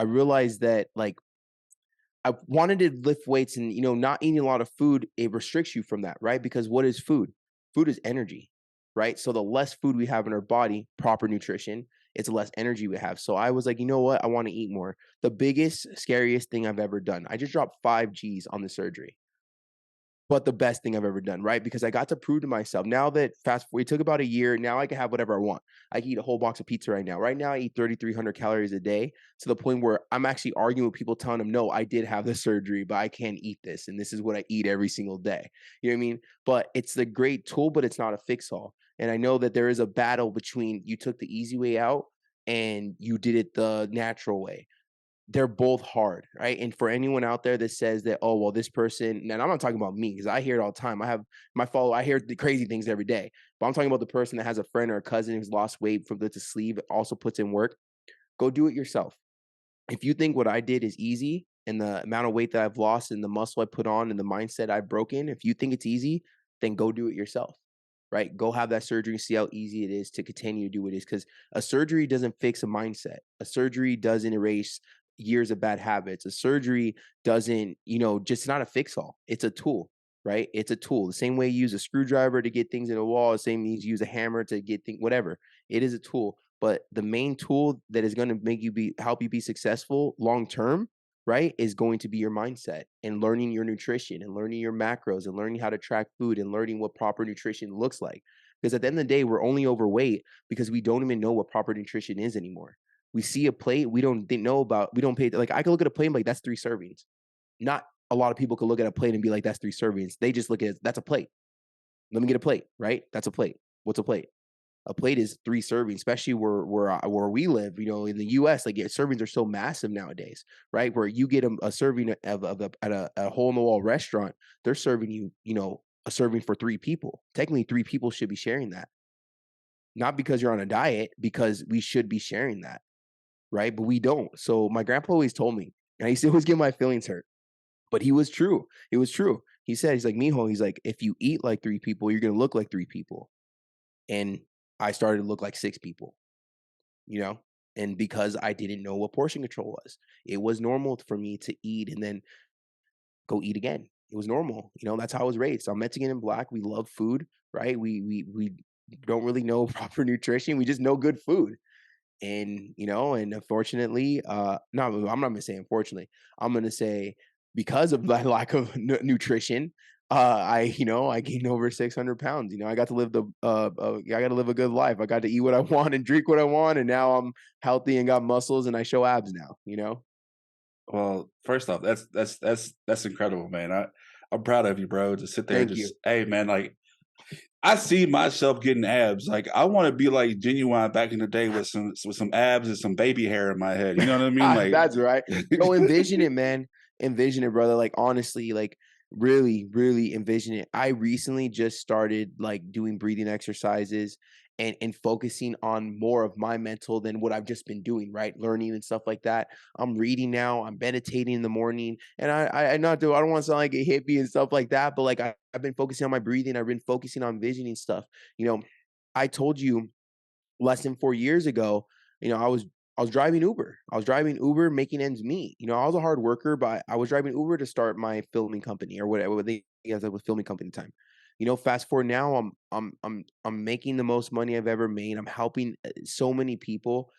realized that I wanted to lift weights and, not eating a lot of food, it restricts you from that, right? Because what is food? Food is energy, right? So the less food we have in our body, proper nutrition, it's the less energy we have. So I was like, you know what? I want to eat more. The biggest, scariest thing I've ever done. I just dropped 5 G's on the surgery. But the best thing I've ever done, right? Because I got to prove to myself now that fast forward, it took about a year. Now I can have whatever I want. I can eat a whole box of pizza right now. Right now I eat 3,300 calories a day to the point where I'm actually arguing with people telling them, no, I did have the surgery, but I can't eat this. And this is what I eat every single day. You know what I mean? But it's a great tool, but it's not a fix all. And I know that there is a battle between you took the easy way out and you did it the natural way. They're both hard, right? And for anyone out there that says that, oh, well, this person, and I'm not talking about me because I hear it all the time. I have my I hear the crazy things every day, but I'm talking about the person that has a friend or a cousin who's lost weight from the sleeve, also puts in work. Go do it yourself. If you think what I did is easy and the amount of weight that I've lost and the muscle I put on and the mindset I've broken, if you think it's easy, then go do it yourself, right? Go have that surgery and see how easy it is to continue to do it is because a surgery doesn't fix a mindset. A surgery doesn't erase years of bad habits. A surgery doesn't, just not a fix all. It's a tool, right? It's a tool. The same way you use a screwdriver to get things in a wall, the same way you use a hammer to get things, whatever. It is a tool. But the main tool that is going to help you be successful long term, right, is going to be your mindset and learning your nutrition and learning your macros and learning how to track food and learning what proper nutrition looks like. Because at the end of the day, we're only overweight because we don't even know what proper nutrition is anymore. We see a plate, we don't pay, like I could look at a plate and be like, that's 3 servings. Not a lot of people could look at a plate and be like, that's 3 servings. They just look at it, that's a plate. Let me get a plate, right? That's a plate. What's a plate? A plate is 3 servings, especially where we live. You know, in the U.S., like servings are so massive nowadays, right? Where you get a serving of at a hole in the wall restaurant, they're serving you, you know, a serving for 3 people. Technically, 3 people should be sharing that, not because you're on a diet, because we should be sharing that, right? But we don't. So my grandpa always told me, and I used to always get my feelings hurt, but he was true. It was true. He said, he's like, Mijo, he's like, if you eat like 3 people, you're gonna look like 3 people. And I started to look like 6 people, you know? And because I didn't know what portion control was, it was normal for me to eat and then go eat again. It was normal. You know, that's how I was raised. I'm Mexican and Black. We love food, right? We don't really know proper nutrition. We just know good food. And, you know, and unfortunately, no, I'm not gonna say unfortunately. I'm gonna say because of my lack of nutrition, I gained over 600 pounds. You know, I got to live I got to live a good life. I got to eat what I want and drink what I want, and now I'm healthy and got muscles, and I show abs now. You know. Well, first off, that's incredible, man. I'm proud of you, bro. To sit there and Thank you. just, hey, man, like I see myself getting abs. Like I want to be like Genuine back in the day with some abs and some baby hair in my head. You know what I mean? Like That's right. Yo, envision it, man. Envision it, brother. Like honestly, like really, really envision it. I recently just started like doing breathing exercises and focusing on more of my mental than what I've just been doing, right? Learning and stuff like that. I'm reading now. I'm meditating in the morning, and I don't want to sound like a hippie and stuff like that, but like I've been focusing on my breathing. I've been focusing on visioning stuff. You know, I told you less than 4 years ago, you know, I was driving Uber. I was driving Uber, making ends meet. You know, I was a hard worker, but I was driving Uber to start my filming company or whatever they guys was filming company at the time. You know, fast forward now, I'm making the most money I've ever made. I'm helping so many people,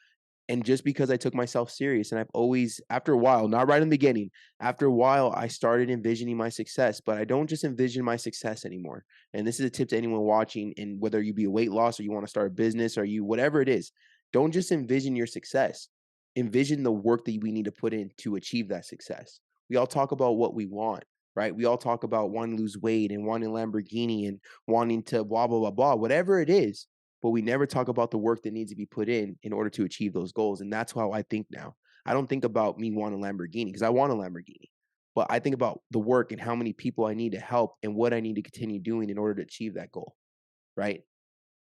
and just because I took myself serious, and I've always, after a while, not right in the beginning, after a while, I started envisioning my success. But I don't just envision my success anymore. And this is a tip to anyone watching, and whether you be a weight loss or you want to start a business or you whatever it is, don't just envision your success. Envision the work that we need to put in to achieve that success. We all talk about what we want, right? We all talk about wanting to lose weight and wanting a Lamborghini and wanting to blah blah blah blah, whatever it is, but we never talk about the work that needs to be put in order to achieve those goals. And that's how I think now. I don't think about me wanting a Lamborghini because I want a Lamborghini, but I think about the work and how many people I need to help and what I need to continue doing in order to achieve that goal, right?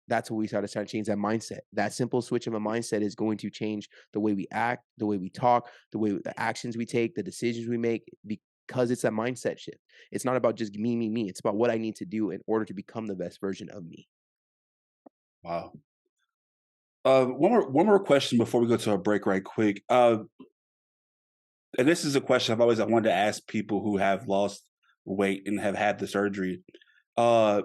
That's what we got to start to change that mindset. That simple switch of a mindset is going to change the way we act, the way we talk, the actions we take, the decisions we make, because it's a mindset shift. It's not about just me, me, me. It's about what I need to do in order to become the best version of me. wow. One more question before we go to a break, right quick. And this is a question I wanted to ask people who have lost weight and have had the surgery. Uh,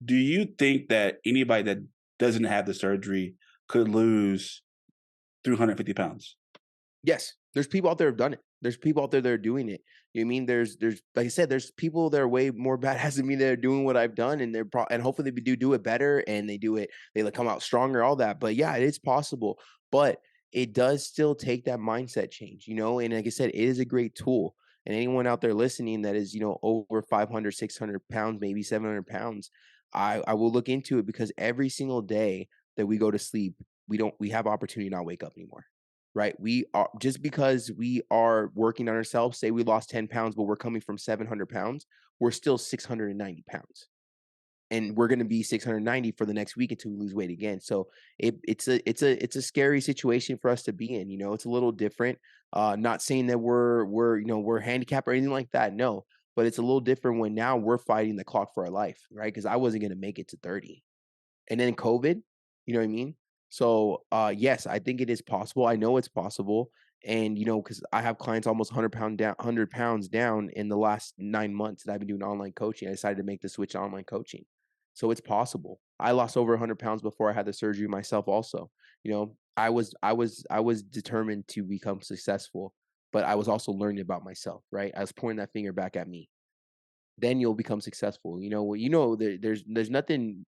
do you think that anybody that doesn't have the surgery could lose 350 pounds? Yes, there's people out there who've done it. There's people out there that are doing it. You know what I mean? There's like I said, there's people that are way more badass than me that are doing what I've done, and and hopefully they do it better, and they like come out stronger, all that. But yeah, it is possible. But it does still take that mindset change, you know. And like I said, it is a great tool. And anyone out there listening that is, you know, over 500, 600 pounds, maybe 700 pounds, I will look into it, because every single day that we go to sleep, we have opportunity to not wake up anymore. Right? We are, just because we are working on ourselves, say we lost 10 pounds, but we're coming from 700 pounds, we're still 690 pounds. And we're going to be 690 for the next week until we lose weight again. So it's a scary situation for us to be in. You know, it's a little different. Not saying that we're handicapped or anything like that. No, but it's a little different when now we're fighting the clock for our life, right? Because I wasn't going to make it to 30. And then COVID, you know what I mean? So yes, I think it is possible. I know it's possible. And you know, because I have clients almost 100 pounds down in the last 9 months that I've been doing online coaching. I decided to make the switch to online coaching. So it's possible. I lost over 100 pounds before I had the surgery myself also. You know, I was determined to become successful, but I was also learning about myself, right? I was pointing that finger back at me. Then you'll become successful. There's nothing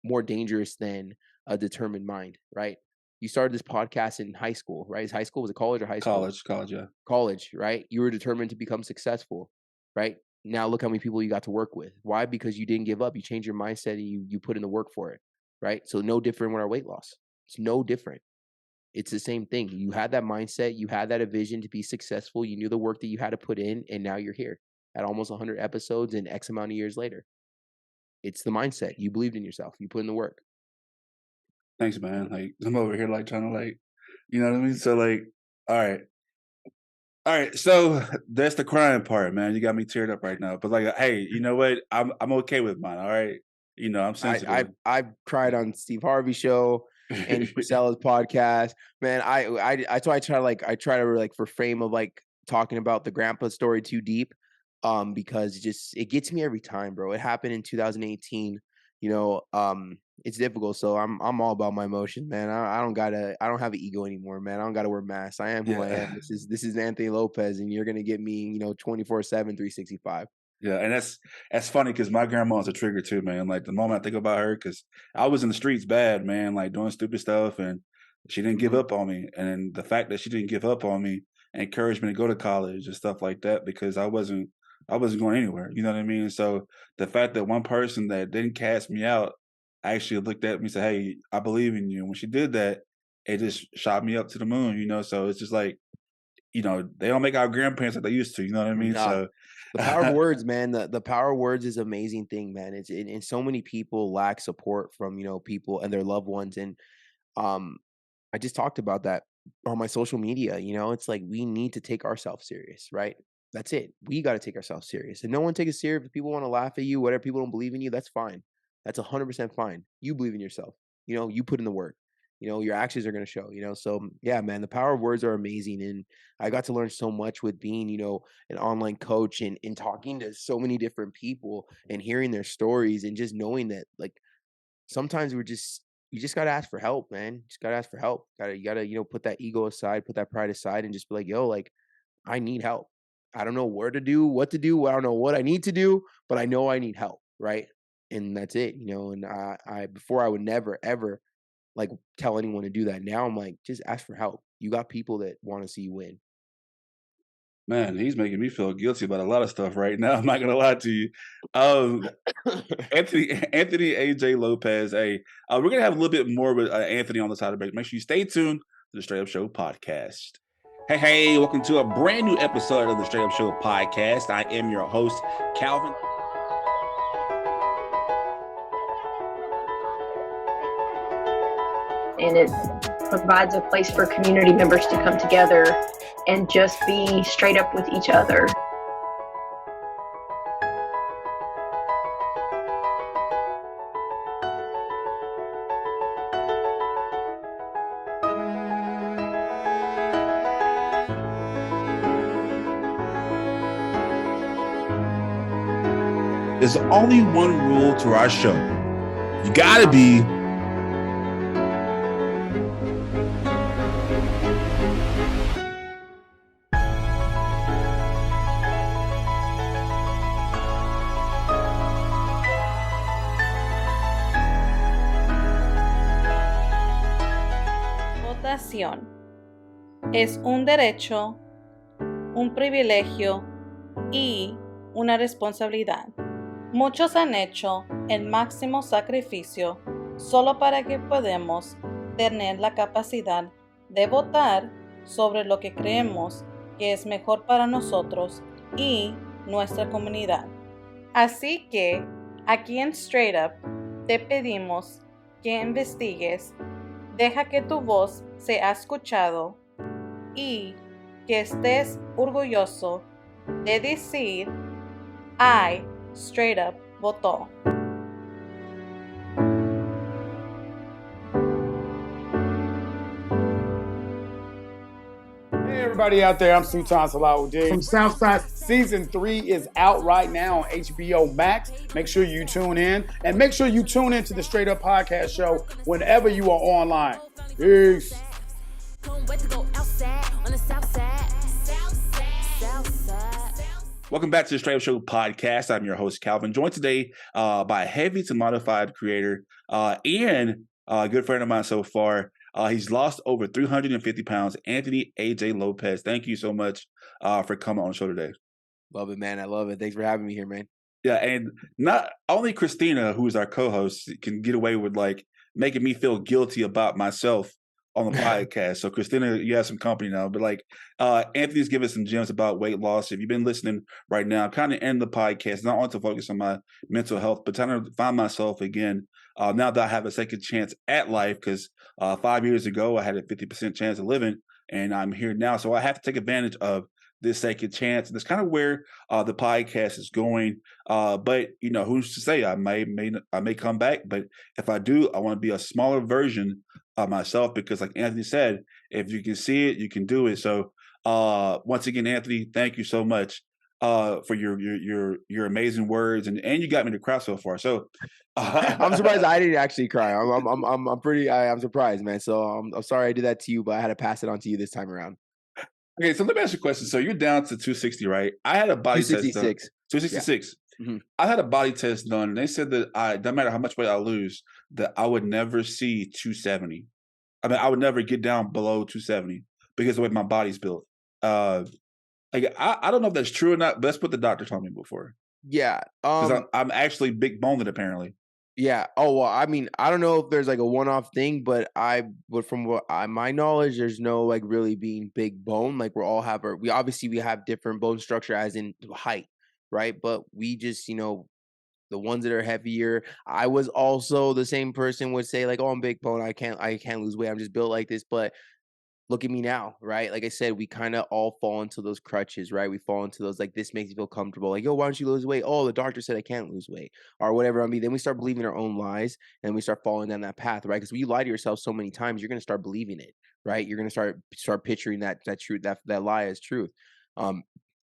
more dangerous than a determined mind, right? You started this podcast in high school, right? Is high school, was it college or high school? College, yeah. College, right? You were determined to become successful, right? Now look how many people you got to work with. Why? Because you didn't give up. You changed your mindset and you put in the work for it, right? So no different with our weight loss. It's no different. It's the same thing. You had that mindset. You had that vision to be successful. You knew the work that you had to put in, and now you're here at almost 100 episodes and X amount of years later. It's the mindset. You believed in yourself. You put in the work. Thanks, man. Like, I'm over here like trying to like, you know what I mean? So like, all right. All right, so that's the crying part, man. You got me teared up right now. But like, hey, you know what? I'm okay with mine. All right, you know I'm sensitive. I've cried on Steve Harvey's show, Andy Frisella's podcast. Man, I try to like refrain of like talking about the grandpa story too deep, because it gets me every time, bro. It happened in 2018. You know, it's difficult. So I'm all about my emotions, man. I don't have an ego anymore, man. I don't gotta wear masks. I am who I am. This is Anthony Lopez, and you're gonna get me, 24/7, 365. Yeah, and that's funny because my grandma's a trigger too, man. Like the moment I think about her, because I was in the streets bad, man, like doing stupid stuff, and she didn't give up on me. And the fact that she didn't give up on me encouraged me to go to college and stuff like that because I wasn't going anywhere. You know what I mean? So the fact that one person that didn't cast me out actually looked at me and said, "Hey, I believe in you." And when she did that, it just shot me up to the moon. So it's just like, they don't make our grandparents like they used to. You know what I mean? Nah. So The power of words, man. The power of words is an amazing thing, man. And so many people lack support from people and their loved ones. And I just talked about that on my social media. It's like we need to take ourselves serious, right? That's it. We got to take ourselves serious. And no one take us serious. If people want to laugh at you, whatever, people don't believe in you, that's fine. That's 100% fine. You believe in yourself. You put in the work. Your actions are going to show. So yeah, man, the power of words are amazing. And I got to learn so much with being, an online coach and talking to so many different people and hearing their stories and just knowing that like sometimes you just got to ask for help, man. Just got to ask for help. You got to, put that ego aside, put that pride aside and just be like, yo, like I need help. I don't know what to do. I don't know what I need to do, but I know I need help. Right. And that's it, and I before I would never, ever like tell anyone to do that. Now I'm like, just ask for help. You got people that want to see you win. Man, he's making me feel guilty about a lot of stuff right now. I'm not gonna lie to you. Um, Anthony AJ Lopez. Hey, we're gonna have a little bit more with Anthony on the side of the break. Make sure you stay tuned to the Straight Up Show podcast. Hey, welcome to a brand new episode of the Straight Up Show podcast. I am your host, Calvin. And it provides a place for community members to come together and just be straight up with each other. There's only one rule to our show. You gotta be Votación es un derecho, un privilegio y una responsabilidad. Muchos han hecho el máximo sacrificio solo para que podamos tener la capacidad de votar sobre lo que creemos que es mejor para nosotros y nuestra comunidad. Así que aquí en Straight Up te pedimos que investigues, deja que tu voz sea escuchado y que estés orgulloso de decir I straight up votó. Hey everybody out there, I'm Sultan Salahuddin from Southside. Season 3 is out right now on HBO Max. Make sure you tune in and make sure you tune into the Straight Up Podcast Show whenever you are online. Peace. Welcome back to the Straight Up Show podcast. I'm your host, Calvin, joined today by a heavy to modified creator and a good friend of mine so far. He's lost over 350 pounds, Anthony AJ Lopez. Thank you so much for coming on the show today. Love it, man. I love it. Thanks for having me here, man. Yeah, and not only Christina, who is our co-host, can get away with like making me feel guilty about myself on the podcast. So Christina, you have some company now, but like Anthony's giving some gems about weight loss. If you've been listening right now, I'm kind of end the podcast, not only to focus on my mental health, but trying to find myself again. Now that I have a second chance at life, because 5 years ago I had a 50% chance of living, and I'm here now. So I have to take advantage of this second chance. And that's kind of where the podcast is going. But who's to say I may come back, but if I do, I want to be a smaller version of myself, because like Anthony said, if you can see it, you can do it. So once again, Anthony, thank you so much for your amazing words, and you got me to cry so far. So I'm surprised I didn't actually cry. I'm surprised, man. So I'm sorry I did that to you, but I had to pass it on to you this time around. Okay, so let me ask you a question. So you're down to 260, right? I had a body test done. 266. Yeah. Mm-hmm. I had a body test done, and they said that no matter how much weight I lose, that I would never see 270. I mean, I would never get down below 270 because of the way my body's built. I don't know if that's true or not, but that's what the doctor told me before. Yeah. Because I'm actually big boned apparently. Yeah. Oh well, I mean, I don't know if there's like a one-off thing, but from my knowledge, there's no like really being big bone. Like we obviously have different bone structure as in height, right? But we just, the ones that are heavier. I was also the same person would say like, oh, I'm big bone. I can't lose weight. I'm just built like this. But look at me now, right? Like I said, we kind of all fall into those crutches, right? We fall into those, like, this makes you feel comfortable. Like, yo, why don't you lose weight? Oh, the doctor said I can't lose weight or whatever. I mean, then we start believing our own lies and we start falling down that path, right? Because when you lie to yourself so many times, you're going to start believing it, right? You're going to start picturing that truth, that lie as truth.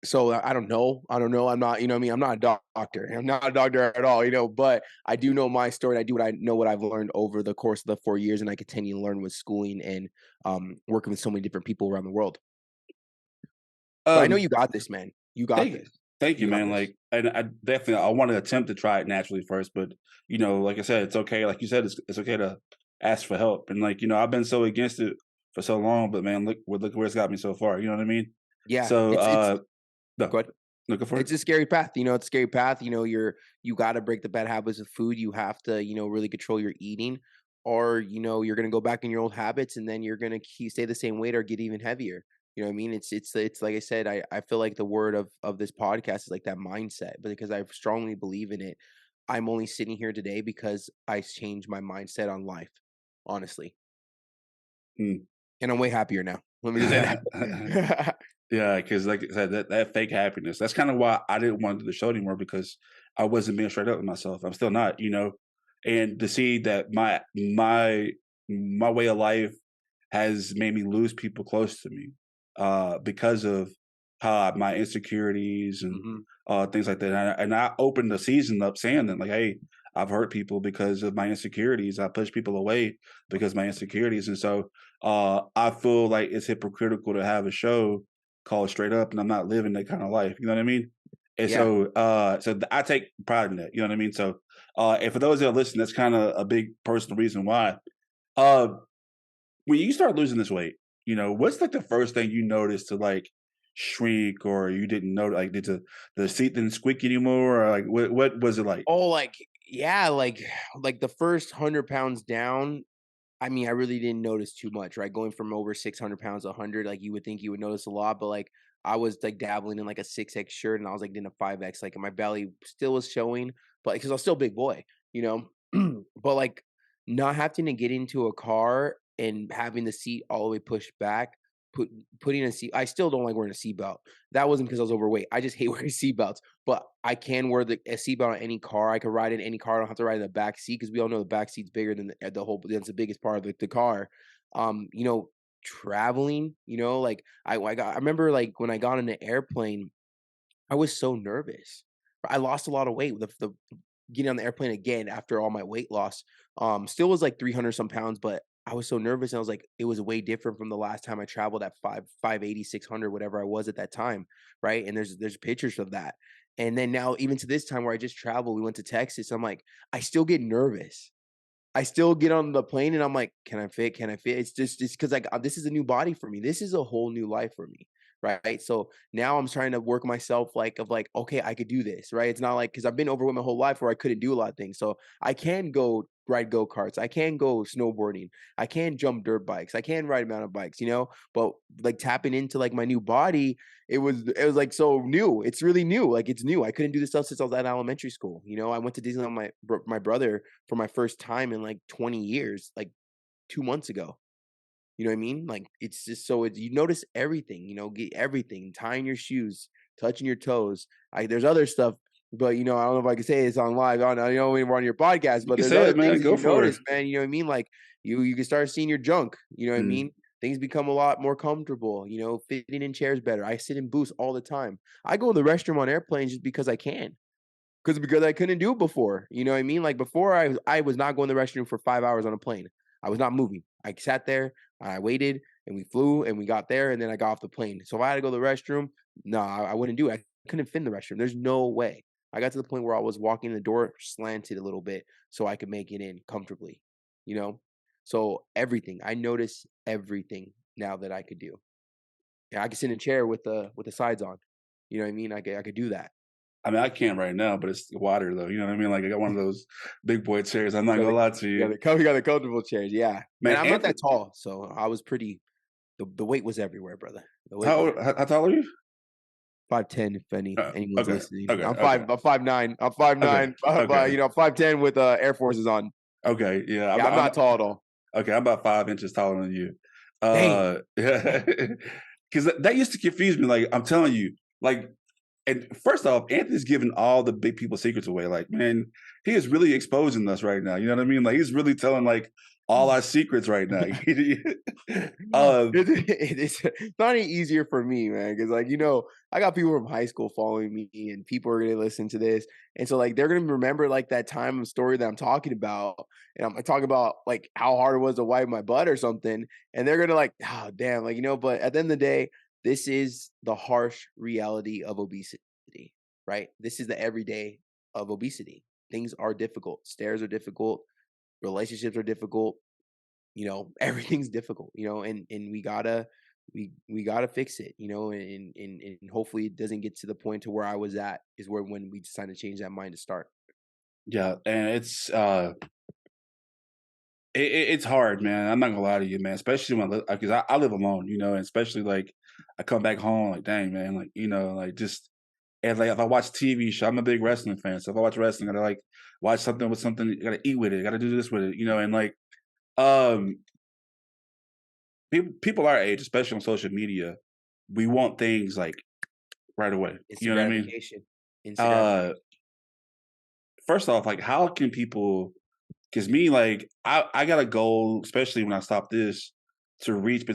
So I don't know. I'm not, I'm not a doctor. I'm not a doctor at all, but I do know my story. And I know what I've learned over the course of the 4 years, and I continue to learn with schooling and working with so many different people around the world. But I know you got this, man. You got this. Thank you, man. Like, and I want to attempt to try it naturally first, but like I said, it's okay. Like you said, it's okay to ask for help. And like, I've been so against it for so long, but man, look where it's got me so far. You know what I mean? Yeah. So, no, go ahead. Looking for it's a scary path. It's a scary path. You got to break the bad habits of food. You have to, really control your eating, or, you're going to go back in your old habits, and then you're going to stay the same weight or get even heavier. You know what I mean? It's like I said, I feel like the word of this podcast is like that mindset, but because I strongly believe in it, I'm only sitting here today because I changed my mindset on life, honestly. And I'm way happier now. Let me just say that. Yeah, because like I said, that fake happiness, that's kind of why I didn't want to do the show anymore, because I wasn't being straight up with myself. I'm still not, and to see that my way of life has made me lose people close to me because of my insecurities and things like that. And I opened the season up saying that, like, hey, I've hurt people because of my insecurities. I push people away because of my insecurities. And so I feel like it's hypocritical to have a show called Straight Up, and I'm not living that kind of life. You know what I mean? And so I take pride in that. You know what I mean? So and for those that are listening, that's kind of a big personal reason why. When you start losing this weight, what's like the first thing you notice to like shrink, or you didn't know, like did the seat didn't squeak anymore, or like what was it like? Oh, like the first 100 pounds down. I mean, I really didn't notice too much, right? Going from over 600 pounds to 100, like you would think you would notice a lot, but like I was like dabbling in like a 6X shirt, and I was like in a 5X, like, and my belly still was showing, but because I was still a big boy, but like not having to get into a car and having the seat all the way pushed back, putting a seat. I still don't like wearing a seatbelt. That wasn't because I was overweight. I just hate wearing seatbelts. But I can wear a seatbelt on any car. I can ride in any car. I don't have to ride in the back seat, because we all know the back seat's bigger than the whole. That's the biggest part of the car. Traveling. Like I remember like when I got on the airplane, I was so nervous. I lost a lot of weight with the getting on the airplane again after all my weight loss. Still was like 300 some pounds, but I was so nervous, and I was like, it was way different from the last time I traveled at 580, 600, whatever I was at that time, right? And there's pictures of that. And then now, even to this time where I just traveled, we went to Texas. I'm like, I still get nervous. I still get on the plane, and I'm like, can I fit? Can I fit? It's because like this is a new body for me. This is a whole new life for me, right? So now I'm trying to work myself okay, I could do this, right? It's not like, because I've been overweight my whole life where I couldn't do a lot of things. So I can go ride go-karts. I can go snowboarding. I can jump dirt bikes. I can ride mountain bikes, you know, but like tapping into like my new body, it was like so new. It's really new. Like it's new. I couldn't do this stuff since I was at elementary school. You know, I went to Disneyland with my brother for my first time in like 20 years, like 2 months ago. You know what I mean? Like it's just so you notice everything, you know, get everything, tying your shoes, touching your toes. There's other stuff, but you know, I don't know if I can say it's on live. I know we're on your podcast, You but can there's say other it, man. things that Go you for notice, it. man. You know what I mean? Like you can start seeing your junk. You know what I Mm. mean? Things become a lot more comfortable. You know, fitting in chairs better. I sit in booths all the time. I go to the restroom on airplanes just because I can. Because I couldn't do it before. You know what I mean? Like before I was not going to the restroom for 5 hours on a plane. I was not moving. I sat there, I waited, and we flew and we got there, and then I got off the plane. So if I had to go to the restroom, no, I wouldn't do it. I couldn't fit in the restroom. There's no way. I got to the point where I was walking the door slanted a little bit so I could make it in comfortably, you know? So everything. I notice everything now that I could do. Yeah, I could sit in a chair with the sides on. You know what I mean? I could do that. I mean, I can't right now, but it's water though. You know what I mean? Like I got one of those big boy chairs. I'm not gonna lie to you, You got the comfortable chairs, yeah. man. And I'm not Anthony, that tall, so I was pretty. The weight was everywhere, brother. The weight how, was how tall are you? 5'10", if anyone's Okay, listening. okay, I'm okay, 5'9". I'm 5'9", okay, okay, you know, 5'10" with Air Forces on. okay. Yeah, Yeah, I'm not tall at all. okay. I'm about 5 inches taller than you. Dang. Yeah, because that used to confuse me. Like I'm telling you, like. And first off, Anthony's giving all the big people secrets away. Like, man, he is really exposing us right now. You know what I mean? Like, he's really telling like all our secrets right now. It's not any easier for me, man, because like, you know, I got people from high school following me, and people are gonna listen to this, and so like they're gonna remember like that time and story that I'm talking about, and I'm talking about like how hard it was to wipe my butt or something, and they're gonna like, oh damn, like, you know. But at the end of the day, this is the harsh reality of obesity, right? This is the everyday of obesity. Things are difficult. Stairs are difficult. Relationships are difficult. You know, everything's difficult, you know, and we gotta fix it, you know, and hopefully it doesn't get to the point to where I was at is where when we decide to change that mind to start. Yeah, and it's hard, man. I'm not gonna lie to you, man. Especially when because I live alone, you know, and especially like I come back home, like dang, man, like you know, like just and like if I watch TV show, I'm a big wrestling fan, so if I watch wrestling, I gotta like watch something with something, you gotta eat with it, gotta do this with it, you know, and like um people our age, especially on social media, we want things like right away. Instant You know what I mean? gratification. Instant gratification. First off, like how can people? Because me, like I got a goal, especially when I stop this, to reach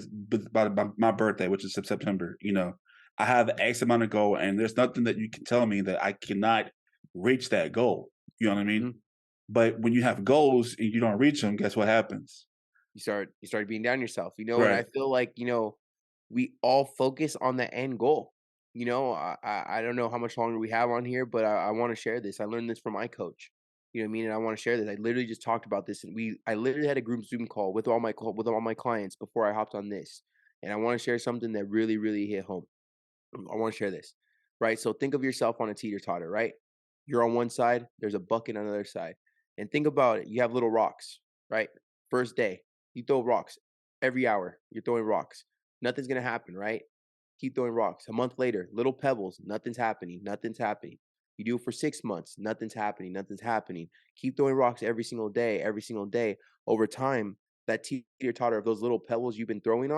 by my birthday, which is September. You know, I have X amount of goal, and there's nothing that you can tell me that I cannot reach that goal. You know what I mean? Mhm. But when you have goals and you don't reach them, guess what happens? You start being down yourself, you know, and I Right. feel like, you know, we all focus on the end goal. You know, I don't know how much longer we have on here, but I want to share this. I learned this from my coach. You know what I mean? And I want to share this. I literally just talked about this, and I literally had a group Zoom call with all my clients before I hopped on this. And I want to share something that really, really hit home. I want to share this. Right. So think of yourself on a teeter totter, right? You're on one side, there's a bucket on the other side. And think about it. You have little rocks, right? First day, you throw rocks every hour. You're throwing rocks. Nothing's gonna happen, right? Keep throwing rocks. A month later, little pebbles. Nothing's happening. Nothing's happening. You do it for 6 months. Nothing's happening. Nothing's happening. Keep throwing rocks every single day. Every single day. Over time, that teeter totter of those little pebbles you've been throwing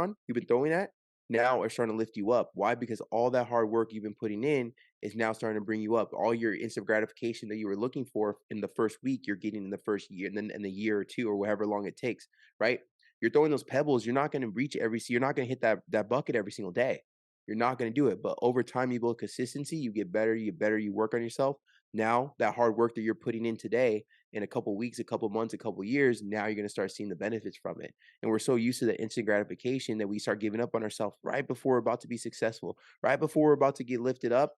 at, now are starting to lift you up. Why? Because all that hard work you've been putting in is now starting to bring you up. All your instant gratification that you were looking for in the first week, you're getting in the first year, and then in the year or two, or however long it takes, right? You're throwing those pebbles, you're not going to reach you're not going to hit that bucket every single day. You're not going to do it. But over time, you build consistency, you get better, you work on yourself. Now, that hard work that you're putting in today, in a couple weeks, a couple months, a couple years, now you're going to start seeing the benefits from it. And we're so used to the instant gratification that we start giving up on ourselves right before we're about to be successful, right before we're about to get lifted up.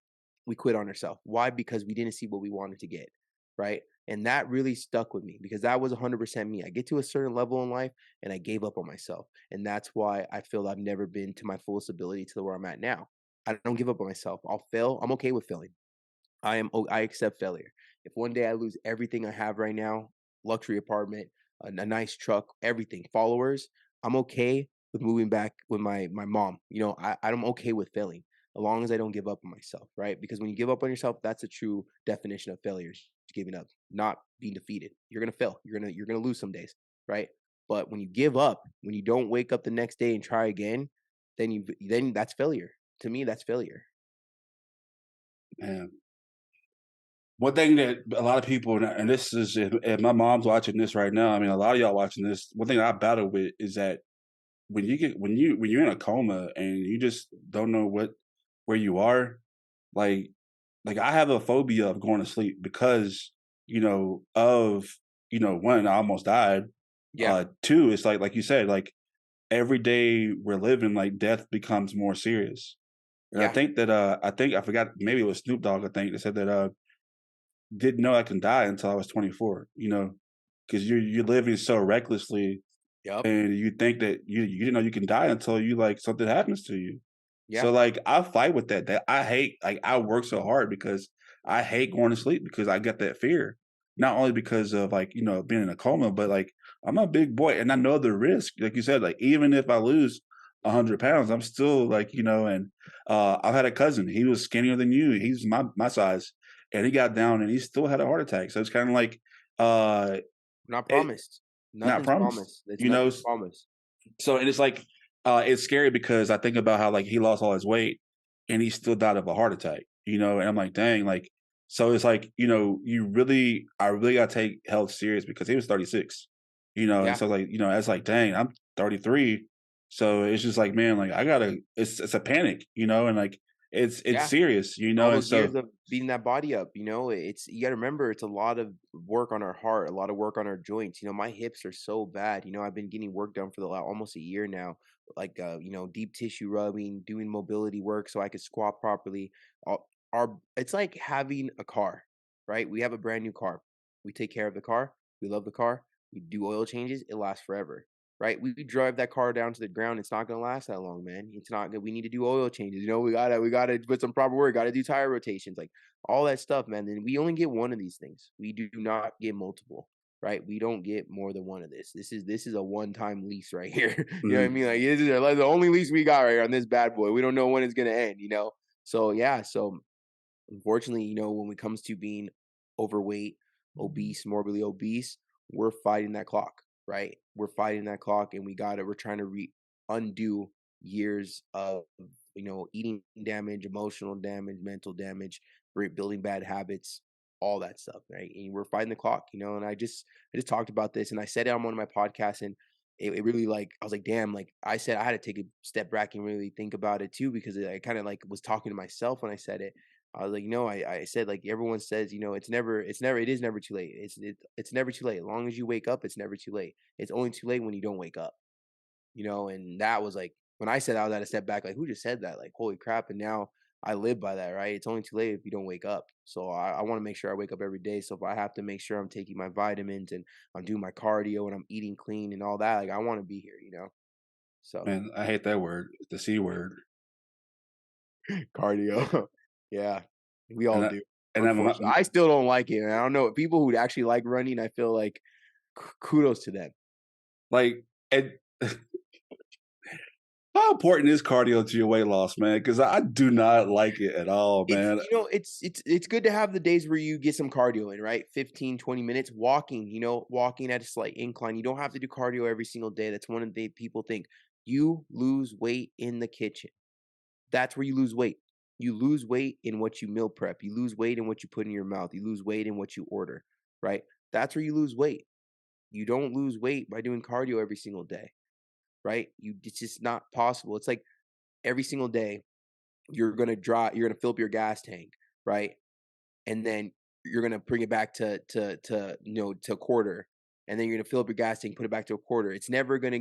We quit on ourselves. Why? Because we didn't see what we wanted to get, right? And that really stuck with me because that was 100% me. I get to a certain level in life and I gave up on myself. And that's why I feel I've never been to my fullest ability to where I'm at now. I don't give up on myself. I'll fail. I'm okay with failing. I accept failure. If one day I lose everything I have right now, luxury apartment, a nice truck, everything, followers. I'm okay with moving back with my mom. You know, I'm okay with failing as long as I don't give up on myself, right? Because when you give up on yourself, that's a true definition of failure, is giving up, not being defeated. You're gonna fail. You're gonna lose some days, right? But when you give up, when you don't wake up the next day and try again, then that's failure. To me, that's failure. Man, one thing that a lot of people, and this is, if my mom's watching this right now, I mean, a lot of y'all watching this, one thing I battle with is that when you're in a coma and you just don't know where you are, like I have a phobia of going to sleep because, one, I almost died. Yeah, Two, it's like you said, like every day we're living, like death becomes more serious. And yeah, I think I forgot, maybe it was Snoop Dogg, I think, that said that didn't know I can die until I was 24, because you're living so recklessly, yep, and you think that you didn't know you can die until you like something happens to you. yeah, So like I fight with that. That I hate. Like I work so hard because I hate going to sleep because I get that fear. Not only because of like being in a coma, but like I'm a big boy and I know the risk. Like you said, like even if I lose 100 pounds, I'm still like And I've had a cousin. He was skinnier than you. He's my size, and he got down and he still had a heart attack. So it's kind of like uh, not it promised. not Nothing's promised. promised. It's nothing's promised. So and it's like it's scary because I think about how like he lost all his weight and he still died of a heart attack, and I'm like, dang, like so it's like, I really gotta take health serious because he was 36, and Yeah, so like, that's like, dang, I'm 33. So it's just like, man, like I gotta it's a panic, and like it's yeah. serious, All and those years so of beating that body up, it's you gotta remember it's a lot of work on our heart, a lot of work on our joints. My hips are so bad. I've been getting work done for almost a year now, like deep tissue rubbing, doing mobility work so I could squat properly. It's like having a car, right? We have a brand new car. We take care of the car, we love the car, we do oil changes, it lasts forever. Right, we drive that car down to the ground. It's not gonna last that long, man. It's not good. We need to do oil changes. We gotta put some proper work. Gotta do tire rotations, like all that stuff, man. Then we only get one of these things. We do not get multiple, right? We don't get more than one of this. This is a one-time lease right here. You know what I mhm, mean? Like this is the only lease we got right here on this bad boy. We don't know when it's gonna end. So yeah. So unfortunately, when it comes to being overweight, obese, morbidly obese, we're fighting that clock, right? We're fighting that clock, and we're trying to undo years of eating damage, emotional damage, mental damage, building bad habits, all that stuff, right? And we're fighting the clock, and I just talked about this, and I said it on one of my podcasts, and it really, like, I was like, damn, like I said, I had to take a step back and really think about it too, because I kind of like was talking to myself when I said it. I was like, I said, like everyone says, it is never too late. It's never too late. As long as you wake up, it's never too late. It's only too late when you don't wake up, and that was like, when I said I was at a step back, like, who just said that? Like, holy crap. And now I live by that, right? It's only too late if you don't wake up. So I want to make sure I wake up every day. So if I have to make sure I'm taking my vitamins and I'm doing my cardio and I'm eating clean and all that, like I want to be here. So man, I hate that word, the C word. cardio. Yeah, we And all I, do. and I'm Unfortunately, I still don't like it. And I don't know people who actually like running. I feel like kudos to them. like and how important is cardio to your weight loss, man? Because I do not like it at all, It's man. it's good to have the days where you get some cardio in, right? 15, 20 minutes walking, walking at a slight incline. You don't have to do cardio every single day. That's one of the people think. You lose weight in the kitchen. That's where you lose weight. You lose weight in what you meal prep. You lose weight in what you put in your mouth. You lose weight in what you order, right? That's where you lose weight. You don't lose weight by doing cardio every single day, right? It's just not possible. It's like every single day you're gonna fill up your gas tank, right? And then you're gonna bring it back to a quarter, and then you're gonna fill up your gas tank, put it back to a quarter. It's never gonna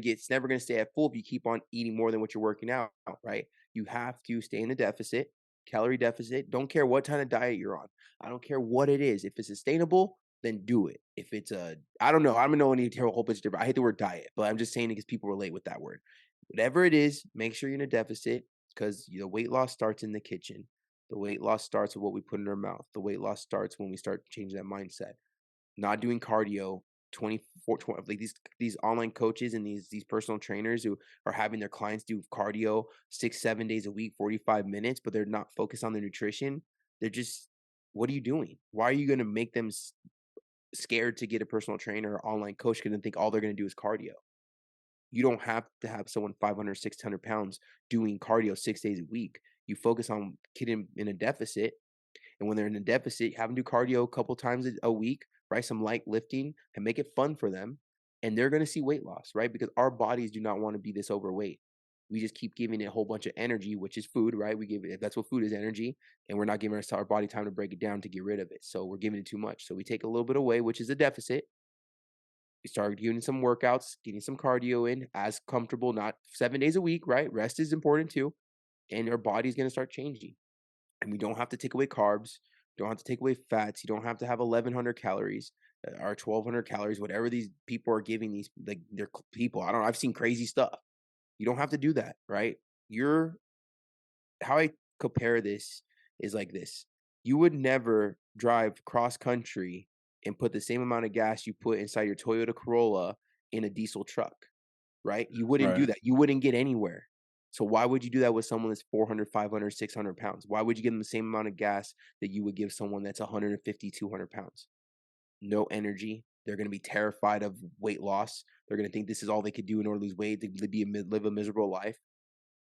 stay at full if you keep on eating more than what you're working out, right? You have to stay in the deficit, calorie deficit. Don't care what kind of diet you're on. I don't care what it is. If it's sustainable, then do it. If it's I don't know. I don't know any a whole bunch of different. I hate the word diet, but I'm just saying it because people relate with that word. Whatever it is, make sure you're in a deficit because the weight loss starts in the kitchen. The weight loss starts with what we put in our mouth. The weight loss starts when we start changing that mindset. Not doing cardio like these online coaches and these personal trainers who are having their clients do cardio 6-7 days a week, 45 minutes, but they're not focused on their nutrition. They're just, what are you doing? Why are you going to make them scared to get a personal trainer or online coach because they think all they're going to do is cardio? You don't have to have someone 500, 600 pounds doing cardio 6 days a week. You focus on getting in a deficit. And when they're in a deficit, have them do cardio a couple times a week, right? Some light lifting and make it fun for them. And they're going to see weight loss, right? Because our bodies do not want to be this overweight. We just keep giving it a whole bunch of energy, which is food, right? We give it, that's what food is, energy. And we're not giving our body time to break it down to get rid of it. So we're giving it too much. So we take a little bit away, which is a deficit. We start doing some workouts, getting some cardio in as comfortable, not 7 days a week, right? Rest is important too. And our body's going to start changing. And we don't have to take away carbs. You don't have to take away fats. You don't have to have 1,100 calories or 1,200 calories, whatever these people are giving these, like, they're people. I don't know. I've seen crazy stuff. You don't have to do that, right? How I compare this is like this. You would never drive cross country and put the same amount of gas you put inside your Toyota Corolla in a diesel truck, right? You wouldn't do that. You wouldn't get anywhere. So why would you do that with someone that's 400, 500, 600 pounds? Why would you give them the same amount of gas that you would give someone that's 150, 200 pounds? No energy. They're going to be terrified of weight loss. They're going to think this is all they could do in order to lose weight, to live a miserable life.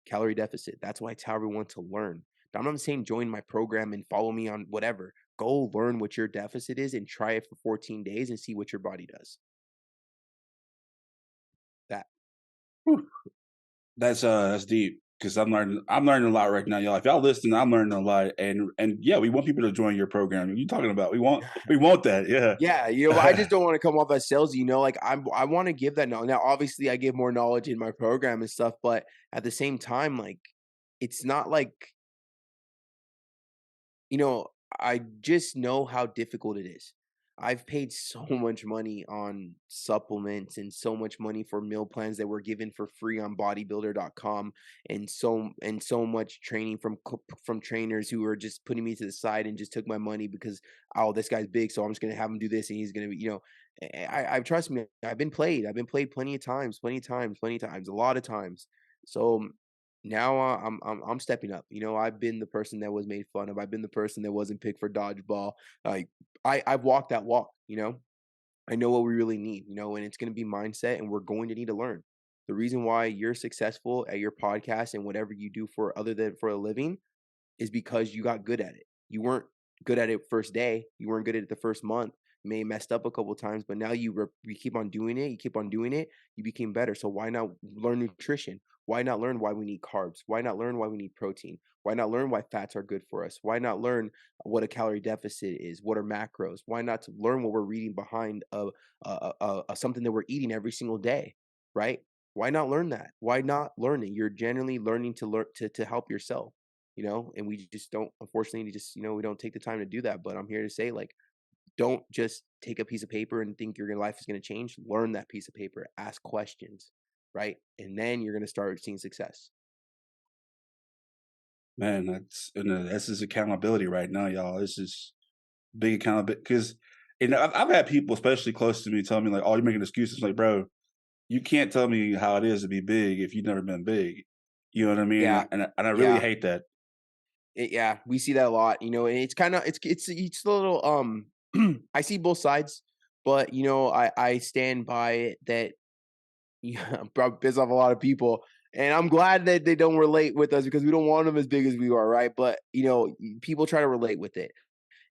Calorie deficit. That's why I tell everyone to learn. Now, I'm not saying join my program and follow me on whatever. Go learn what your deficit is and try it for 14 days and see what your body does. That. Whew. That's deep, because I'm learning a lot right now, y'all. If y'all listening, I'm learning a lot, and yeah, we want people to join your program. You talking about we want that, yeah. Yeah, I just don't want to come off as salesy, like I want to give that knowledge. Now, obviously I give more knowledge in my program and stuff, but at the same time, like, it's not like, I just know how difficult it is. I've paid so much money on supplements and so much money for meal plans that were given for free on bodybuilder.com, and so much training from trainers who were just putting me to the side and just took my money because, oh, this guy's big, so I'm just going to have him do this and he's going to be, I trust me, I've been played plenty of times, a lot of times. So now I'm stepping up. I've been the person that was made fun of. I've been the person that wasn't picked for dodgeball. I've walked that walk. I know what we really need. And it's going to be mindset, and we're going to need to learn. The reason why you're successful at your podcast and whatever you do other than for a living is because you got good at it. You weren't good at it first day. You weren't good at it the first month. You may have messed up a couple of times, but now you keep on doing it. You keep on doing it. You became better. So why not learn nutrition? Why not learn why we need carbs? Why not learn why we need protein? Why not learn why fats are good for us? Why not learn what a calorie deficit is? What are macros? Why not to learn what we're reading behind something that we're eating every single day, right? Why not learn that? Why not learn it? You're genuinely learning to help yourself, and we just don't, unfortunately, we don't take the time to do that. But I'm here to say, like, don't just take a piece of paper and think your life is going to change. Learn that piece of paper. Ask questions, right? And then you're going to start seeing success. Man, that's just accountability right now, y'all. This is big accountability, because I've had people, especially close to me, tell me like, "Oh, you're making excuses." Like, bro, you can't tell me how it is to be big if you've never been big. You know what I mean? Yeah. And I really hate that. Yeah, we see that a lot. And it's kind of it's a little I see both sides, but I stand by it that I'm probably piss off a lot of people, and I'm glad that they don't relate with us because we don't want them as big as we are, right? But people try to relate with it,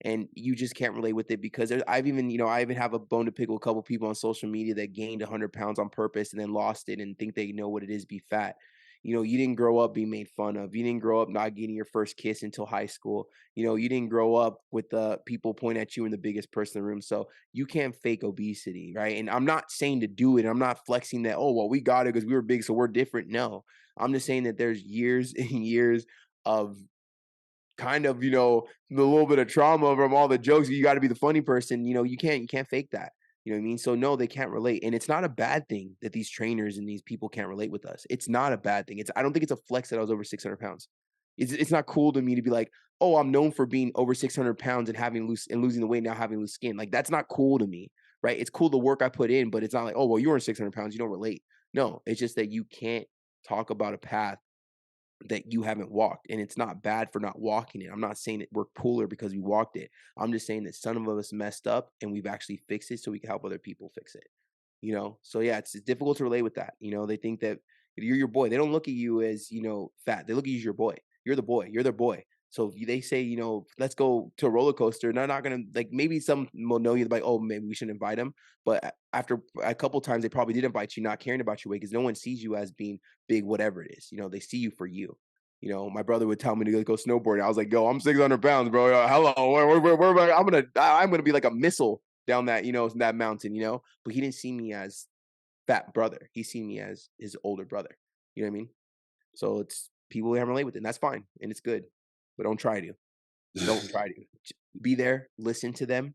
and you just can't relate with it because I even have a bone to pick with a couple people on social media that gained 100 pounds on purpose and then lost it and think they know what it is to be fat. You didn't grow up being made fun of. You didn't grow up not getting your first kiss until high school. You didn't grow up with the people point at you and the biggest person in the room. So you can't fake obesity, right? And I'm not saying to do it. I'm not flexing that, oh, well, we got it because we were big, so we're different. No, I'm just saying that there's years and years of kind of, the little bit of trauma from all the jokes. You got to be the funny person. You can't fake that. You know what I mean? So no, they can't relate. And it's not a bad thing that these trainers and these people can't relate with us. It's not a bad thing. I don't think it's a flex that I was over 600 pounds. It's not cool to me to be like, oh, I'm known for being over 600 pounds and losing the weight, now having loose skin. Like, that's not cool to me. right? It's cool the work I put in, but it's not like, oh, well, you were 600 pounds, you don't relate. No, it's just that you can't talk about a path that you haven't walked, and it's not bad for not walking it. I'm not saying that we're cooler because we walked it. I'm just saying that some of us messed up and we've actually fixed it so we can help other people fix it. So yeah, it's difficult to relate with that. They think that you're your boy. They don't look at you as fat. They look at you as your boy. You're the boy. You're their boy. So if they say let's go to a roller coaster, and they're not gonna, like, maybe some will know you, like, oh, maybe we shouldn't invite them. But after a couple times, they probably did invite you, not caring about your weight, because no one sees you as being big, whatever it is. They see you for you. My brother would tell me to go snowboarding. I was like, yo, I'm 600 pounds, bro. Hello, where am I? I'm gonna be like a missile down that that mountain. But he didn't see me as fat brother. He seen me as his older brother. You know what I mean? So it's people who haven't relate with it, and that's fine, and it's good. But don't try to. Don't try to. Be there, listen to them,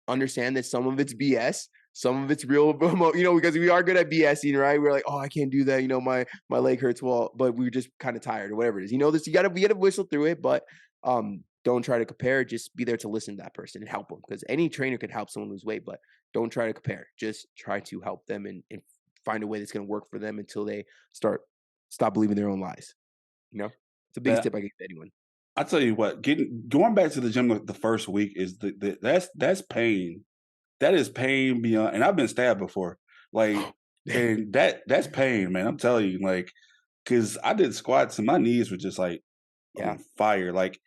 understand that some of it's BS, some of it's real, because we are good at BSing, right? We're like, oh, I can't do that. My leg hurts. Well, but we were just kind of tired or whatever it is. This, you gotta whistle through it, but don't try to compare. Just be there to listen to that person and help them, because any trainer can help someone lose weight, but don't try to compare. Just try to help them and find a way that's going to work for them until they stop believing their own lies. It's the biggest tip I give to anyone. I tell you what, going back to the gym the first week is that's pain. That is pain beyond. And I've been stabbed before, like, and that's pain, man. I'm telling you, like, because I did squats and my knees were just like on fire, like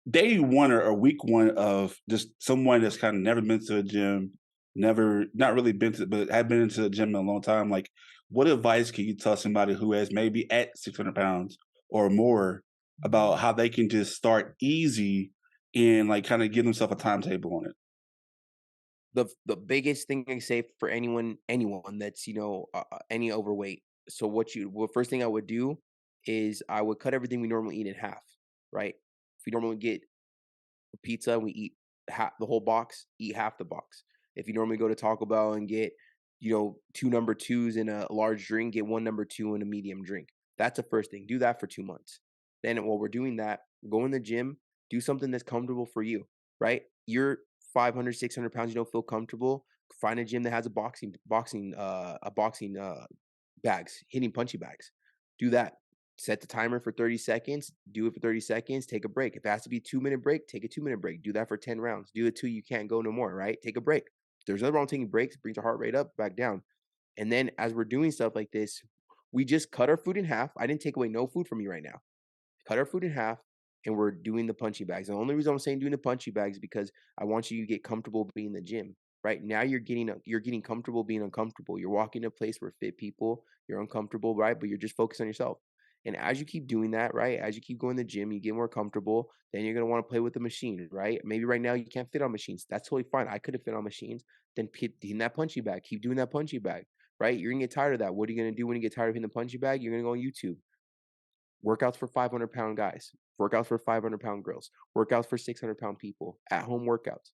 day one or week one of just someone that's kind of never been to a gym, not really been to, but had been into the gym in a long time. Like, what advice can you tell somebody who has maybe at 600 pounds or more about how they can just start easy and like kind of give themselves a timetable on it? The biggest thing I say for anyone that's any overweight. So first thing I would do is I would cut everything we normally eat in half, right? If we normally get a pizza and we eat half the whole box, eat half the box. If you normally go to Taco Bell and get 2 number 2s in a large drink, get 1 number 2 in a medium drink. That's the first thing. Do that for 2 months. Then while we're doing that, go in the gym, do something that's comfortable for you, right? You're 500, 600 pounds, you don't feel comfortable. Find a gym that has a boxing bags, hitting punchy bags. Do that. Set the timer for 30 seconds. Do it for 30 seconds. Take a break. If it has to be a 2-minute break, take a 2-minute break. Do that for 10 rounds. Do it till you can't go no more, right? Take a break. There's nothing wrong taking breaks. It brings your heart rate up, back down. And then as we're doing stuff like this, we just cut our food in half. I didn't take away no food from you right now. Cut our food in half, and we're doing the punchy bags. The only reason I'm saying doing the punchy bags is because I want you to get comfortable being in the gym. Right now, you're getting comfortable being uncomfortable. You're walking to a place where fit people, you're uncomfortable, right? But you're just focused on yourself. And as you keep doing that, right, as you keep going to the gym, you get more comfortable. Then you're gonna want to play with the machine, right? Maybe right now you can't fit on machines. That's totally fine. I could have fit on machines. Then keep doing that punchy bag. Keep doing that punchy bag, right? You're gonna get tired of that. What are you gonna do when you get tired of hitting the punchy bag? You're gonna go on YouTube. Workouts for 500-pound guys. Workouts for 500-pound girls. Workouts for 600-pound people. At-home workouts.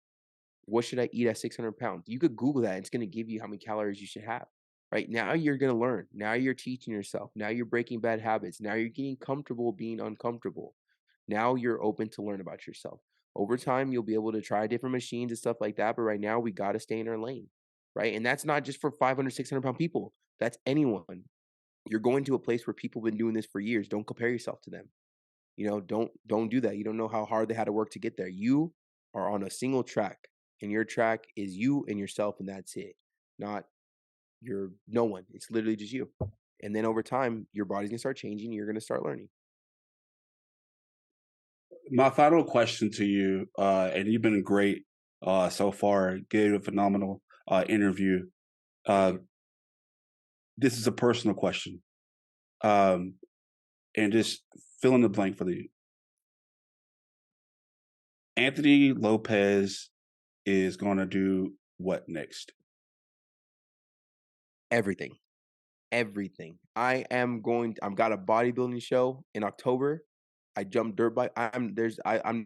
What should I eat at 600 pounds? You could Google that. It's going to give you how many calories you should have. Right now, you're going to learn. Now you're teaching yourself. Now you're breaking bad habits. Now you're getting comfortable being uncomfortable. Now you're open to learn about yourself. Over time, you'll be able to try different machines and stuff like that. But right now, we got to stay in our lane. Right. And that's not just for 500, 600-pound people. That's anyone. You're going to a place where people have been doing this for years. Don't compare yourself to them. Don't do that. You don't know how hard they had to work to get there. You are on a single track. And your track is you and yourself, and that's it. Not no one. It's literally just you. And then over time, your body's gonna start changing. You're gonna start learning. My final question to you, and you've been great so far. Gave a phenomenal interview. This is a personal question, and just fill in the blank for you. Anthony Lopez is going to do what next? Everything. I've got a bodybuilding show in October. I jumped dirt bike. I'm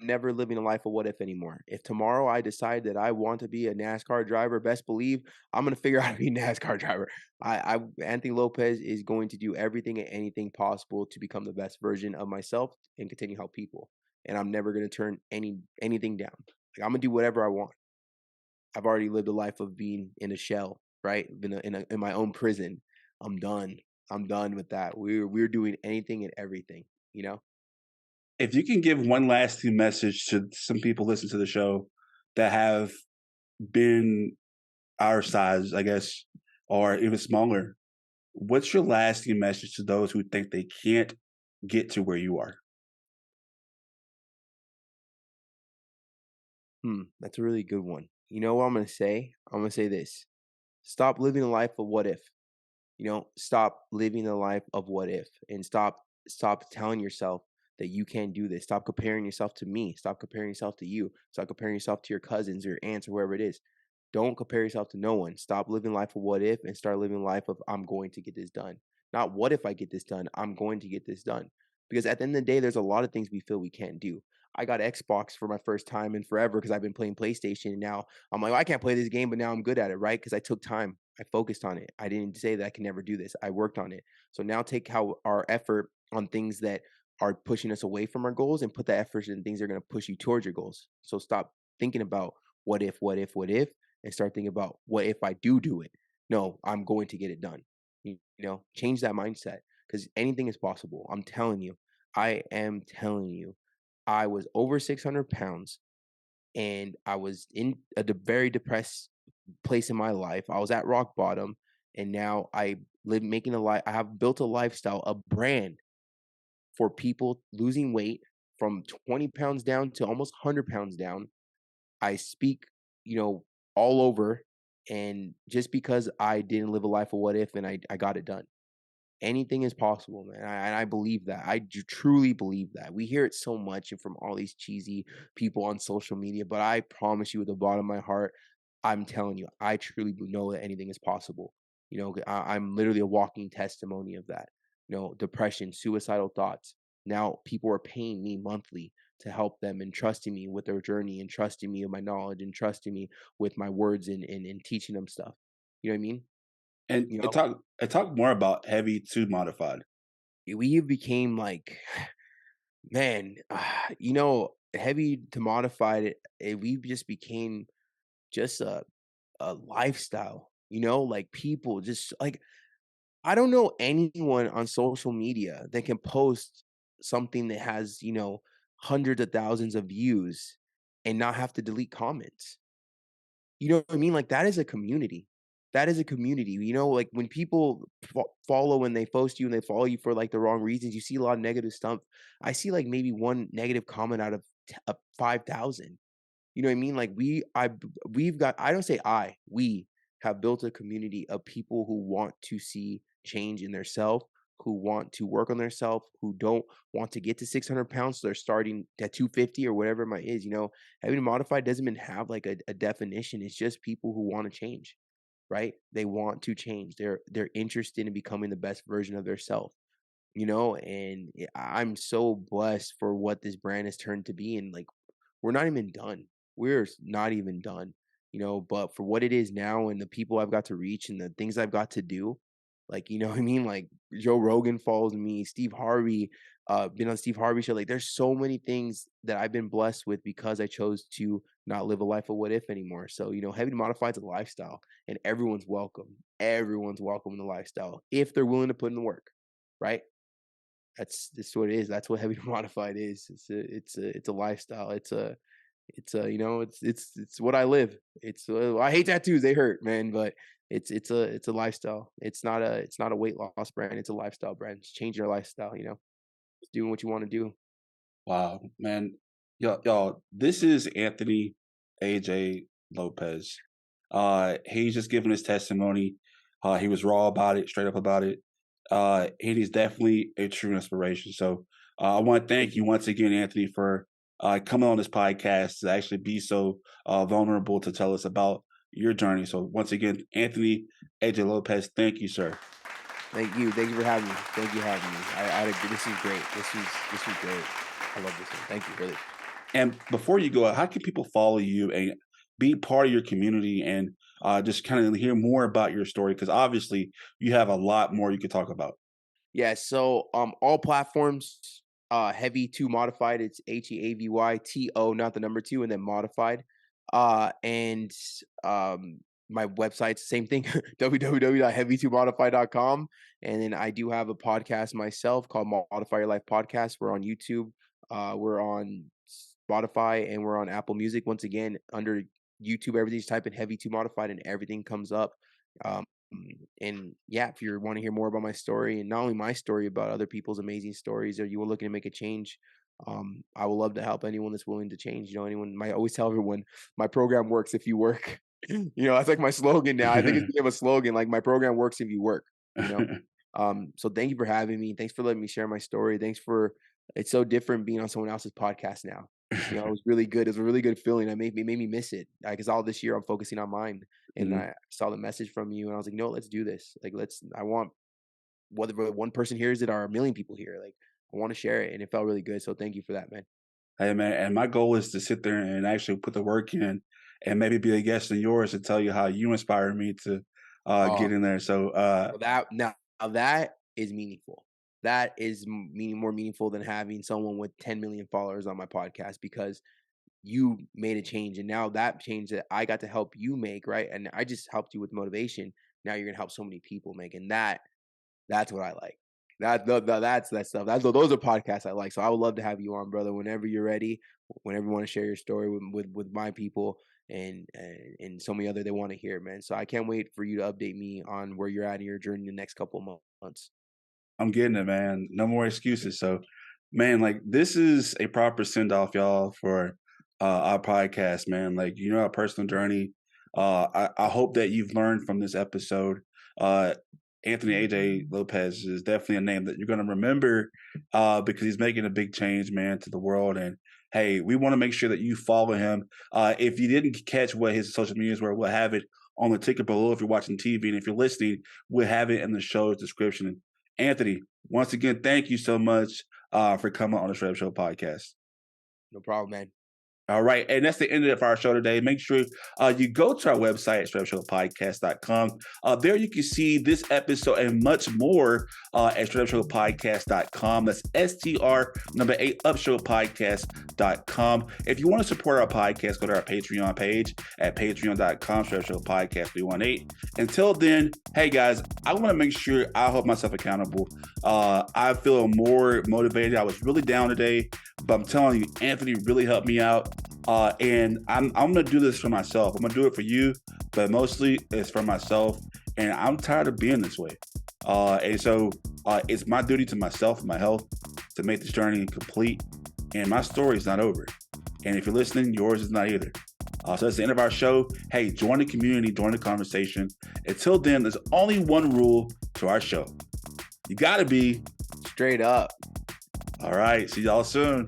never living a life of what if anymore. If tomorrow I decide that I want to be a NASCAR driver, best believe I'm going to figure out how to be a NASCAR driver. Anthony Lopez is going to do everything and anything possible to become the best version of myself and continue to help people. And I'm never going to turn anything down. Like, I'm going to do whatever I want. I've already lived a life of being in a shell, right? Been in my own prison. I'm done. I'm done with that. We're doing anything and everything, you know? If you can give one lasting message to some people listening to the show that have been our size, I guess, or even smaller, what's your lasting message to those who think they can't get to where you are? That's a really good one. You know what I'm gonna say? I'm gonna say this. Stop living a life of what if. Stop living a life of what if, and stop telling yourself that you can't do this. Stop comparing yourself to me. Stop comparing yourself to you. Stop comparing yourself to your cousins or your aunts or whoever it is. Don't compare yourself to no one. Stop living life of what if and start living life of I'm going to get this done. Not what if I get this done. I'm going to get this done. Because at the end of the day, there's a lot of things we feel we can't do. I got Xbox for my first time in forever because I've been playing PlayStation. And now I'm like, well, I can't play this game, but now I'm good at it, right? Because I took time. I focused on it. I didn't say that I can never do this. I worked on it. So now take our effort on things that are pushing us away from our goals and put that effort in things that are going to push you towards your goals. So stop thinking about what if, and start thinking about what if I do it. No, I'm going to get it done. Change that mindset because anything is possible. I'm telling you. I am telling you. I was over 600 pounds and I was in a very depressed place in my life. I was at rock bottom, and now I have built a lifestyle, a brand for people losing weight from 20 pounds down to almost 100 pounds down. I speak, all over, and just because I didn't live a life of what if, and I got it done. Anything is possible, man. And I believe that. I truly believe that. We hear it so much from all these cheesy people on social media, but I promise you, at the bottom of my heart, I'm telling you, I truly know that anything is possible. I'm literally a walking testimony of that. Depression, suicidal thoughts. Now people are paying me monthly to help them and trusting me with their journey and trusting me with my knowledge and trusting me with my words and teaching them stuff. You know what I mean? And talk more about heavy to modified. We became like, man, heavy to modified. We just became just a lifestyle. Like people just like, I don't know anyone on social media that can post something that has hundreds of thousands of views and not have to delete comments. You know what I mean? Like that is a community. That is a community. Like when people follow and they post you and they follow you for like the wrong reasons, you see a lot of negative stuff. I see like maybe one negative comment out of 5,000. You know what I mean? Like we have built a community of people who want to see change in themselves, who want to work on themselves, who don't want to get to 600 pounds. So they're starting at 250 or whatever it is. Having modified doesn't even have like a definition. It's just people who want to change, right? They want to change. They're interested in becoming the best version of themselves. And I'm so blessed for what this brand has turned to be. And like, we're not even done. We're not even done, but for what it is now and the people I've got to reach and the things I've got to do, like, you know what I mean? Like Joe Rogan follows me, Steve Harvey, been on Steve Harvey show. Like there's so many things that I've been blessed with because I chose to not live a life of what if anymore. So, heavy to modified is a lifestyle and everyone's welcome. Everyone's welcome in the lifestyle if they're willing to put in the work, right? That's what it is. That's what heavy to modified is. It's a lifestyle. It's what I live. I hate tattoos. They hurt, man, but it's a lifestyle. It's not a weight loss brand. It's a lifestyle brand. It's changing your lifestyle, it's doing what you want to do. Wow, man. Y'all, this is Anthony AJ Lopez. He's just giving his testimony. He was raw about it, straight up about it. He's definitely a true inspiration. So I want to thank you once again, Anthony, for coming on this podcast to actually be so vulnerable to tell us about your journey. So once again, Anthony AJ Lopez, thank you, sir. Thank you for having me. Thank you for having me. This is great. This was great. I love this one. Thank you, really. And before you go, how can people follow you and be part of your community and just kind of hear more about your story? Because obviously you have a lot more you could talk about. Yeah. So all platforms, heavy to modified. It's HEAVYTO, not the number 2, and then modified. And my website's same thing, www.heavy2modify.com. And then I do have a podcast myself called Modify Your Life Podcast. We're on YouTube, we're on Spotify, and we're on Apple Music. Once again, under YouTube, everything's type in Heavy 2 Modified and everything comes up. And yeah, if you want to hear more about my story, and not only my story, about other people's amazing stories, or you were looking to make a change, I would love to help anyone that's willing to change. You know, I always tell everyone, my program works if you work. You know, that's like my slogan now. I think it's become a slogan, like my program works if you work, you know. So thank you for having me. Thanks for letting me share my story. It's so different being on someone else's podcast now. You know, it was really good. It was a really good feeling. It made me miss it. Because all this year I'm focusing on mine. And I saw the message from you and I was like, no, let's do this. Like, I want, whether one person hears it or a million people hear it, like, I want to share it. And it felt really good. So thank you for that, man. Hey, man. And my goal is to sit there and actually put the work in and maybe be a guest in yours and tell you how you inspired me to get in there. So that is meaningful. That is more meaningful than having someone with 10 million followers on my podcast, because you made a change. And now that change that I got to help you make, right? And I just helped you with motivation. Now you're going to help so many people make. And that's what I like. That's that stuff. Those are podcasts I like. So I would love to have you on, brother, whenever you're ready, whenever you want to share your story with my people and so many other they want to hear, man. So I can't wait for you to update me on where you're at in your journey in the next couple of months. I'm getting it, man. No more excuses. So, man, like, this is a proper send off, y'all, for our podcast, man. Like, you know, our personal journey. I hope that you've learned from this episode. Anthony AJ Lopez is definitely a name that you're going to remember because he's making a big change, man, to the world. And hey, we want to make sure that you follow him. If you didn't catch what his social medias were, we'll have it on the ticker below if you're watching TV. And if you're listening, we'll have it in the show's description. Anthony, once again, thank you so much for coming on the Straight Up Show podcast. No problem, man. All right. And that's the end of our show today. Make sure you go to our website at straightupshowpodcast.com. There you can see this episode and much more at straightupshowpodcast.com. That's STR8 upshowpodcast.com. If you want to support our podcast, go to our Patreon page at patreon.com/straightupshowpodcast318. Until then, hey guys, I want to make sure I hold myself accountable. I feel more motivated. I was really down today, but I'm telling you, Anthony really helped me out. And I'm going to do this for myself. I'm going to do it for you, but mostly it's for myself. And I'm tired of being this way. And so it's my duty to myself and my health to make this journey complete. And my story is not over. And if you're listening, yours is not either. So that's the end of our show. Hey, join the community, join the conversation. Until then, there's only one rule to our show. You got to be straight up. All right. See y'all soon.